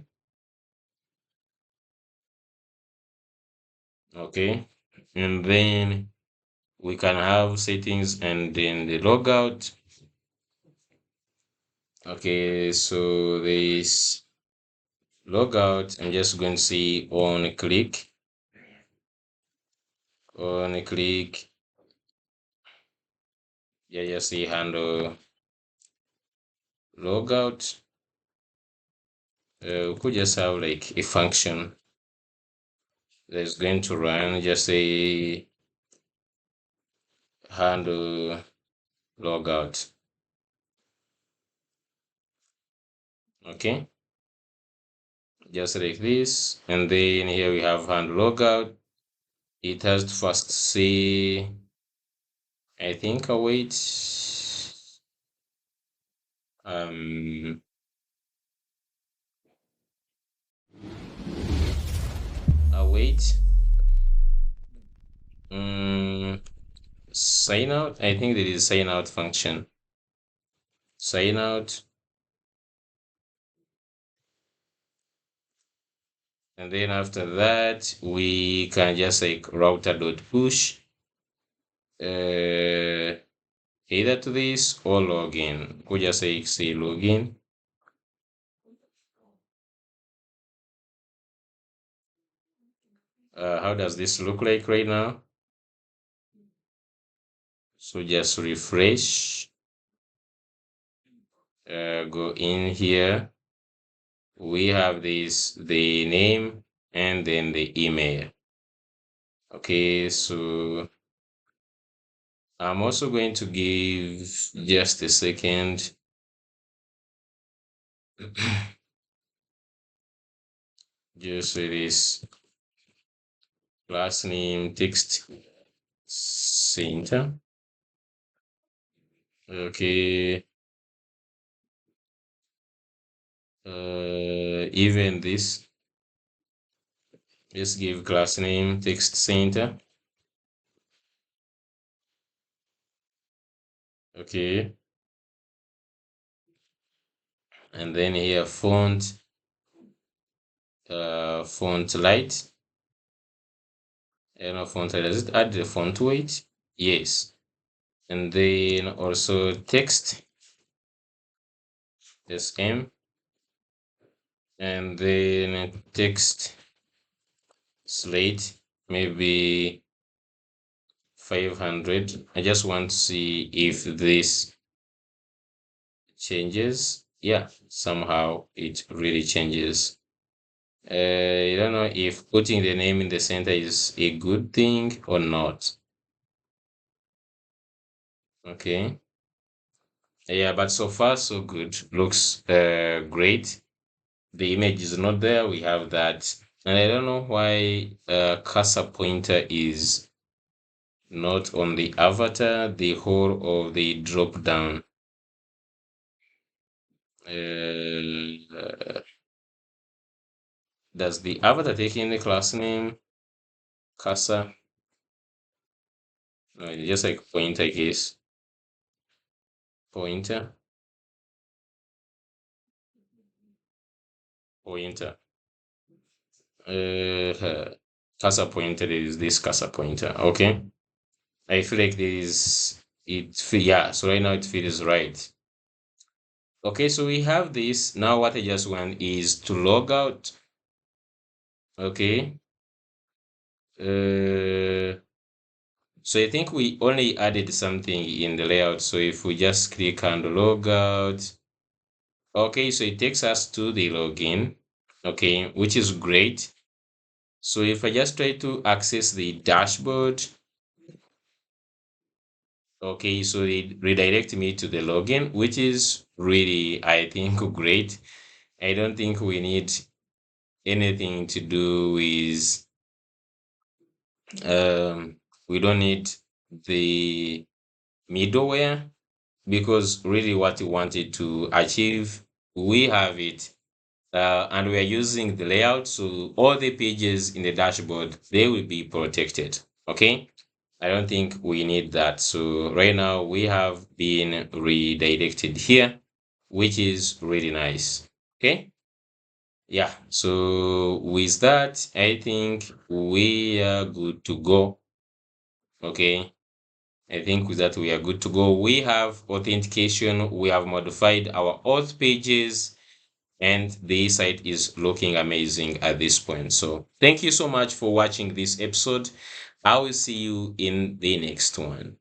Okay, and then we can have settings and then the logout. Okay, so this logout, I'm just going to see on click, yeah, just see handle logout. We could just have like a function that's going to run, just say handle logout. Okay, just like this, and then here we have handle logout. It has to first say, I think, await await sign out. I think there is a sign out function. sign out. And then after that, we can just like router.push either to this or login. We'll just say login. How does this look like right now? So just refresh, go in here. We have this, the name and then the email. Okay, so I'm also going to give just a second. Just say this class name text center. Okay. Even this, just give class name text center. Okay. And then here font, font light. And font light, does it add the font weight? Yes. And then also text, SM. And then text slate, maybe 500. I just want to see if this changes. Yeah, somehow it really changes. I don't know if putting the name in the center is a good thing or not. Okay. Yeah, but so far so good. Looks great. The image is not there. We have that. And I don't know why cursor pointer is not on the avatar, the whole of the drop down. Does the avatar take in the class name cursor? No, it's just like pointer, I guess. Pointer, pointer. Cursor pointer is this cursor pointer. Okay. I feel like yeah, so right now it feels right. Okay, so we have this. Now what I just want is to log out. Okay. So I think we only added something in the layout. So if we just click on the log out, okay, so it takes us to the login, okay, which is great. So if I just try to access the dashboard, okay, so it redirect me to the login, which is really, I think, great. I don't think we need anything to do with, we don't need the middleware, because really what we wanted to achieve, we have it. And we are using the layout, so all the pages in the dashboard, they will be protected. Okay, I don't think we need that. So right now we have been redirected here, which is really nice. Okay, yeah, so with that, I think we are good to go. Okay, I think with that we are good to go. We have authentication, we have modified our auth pages, and the site is looking amazing at this point. So thank you so much for watching this episode. I will see you in the next one.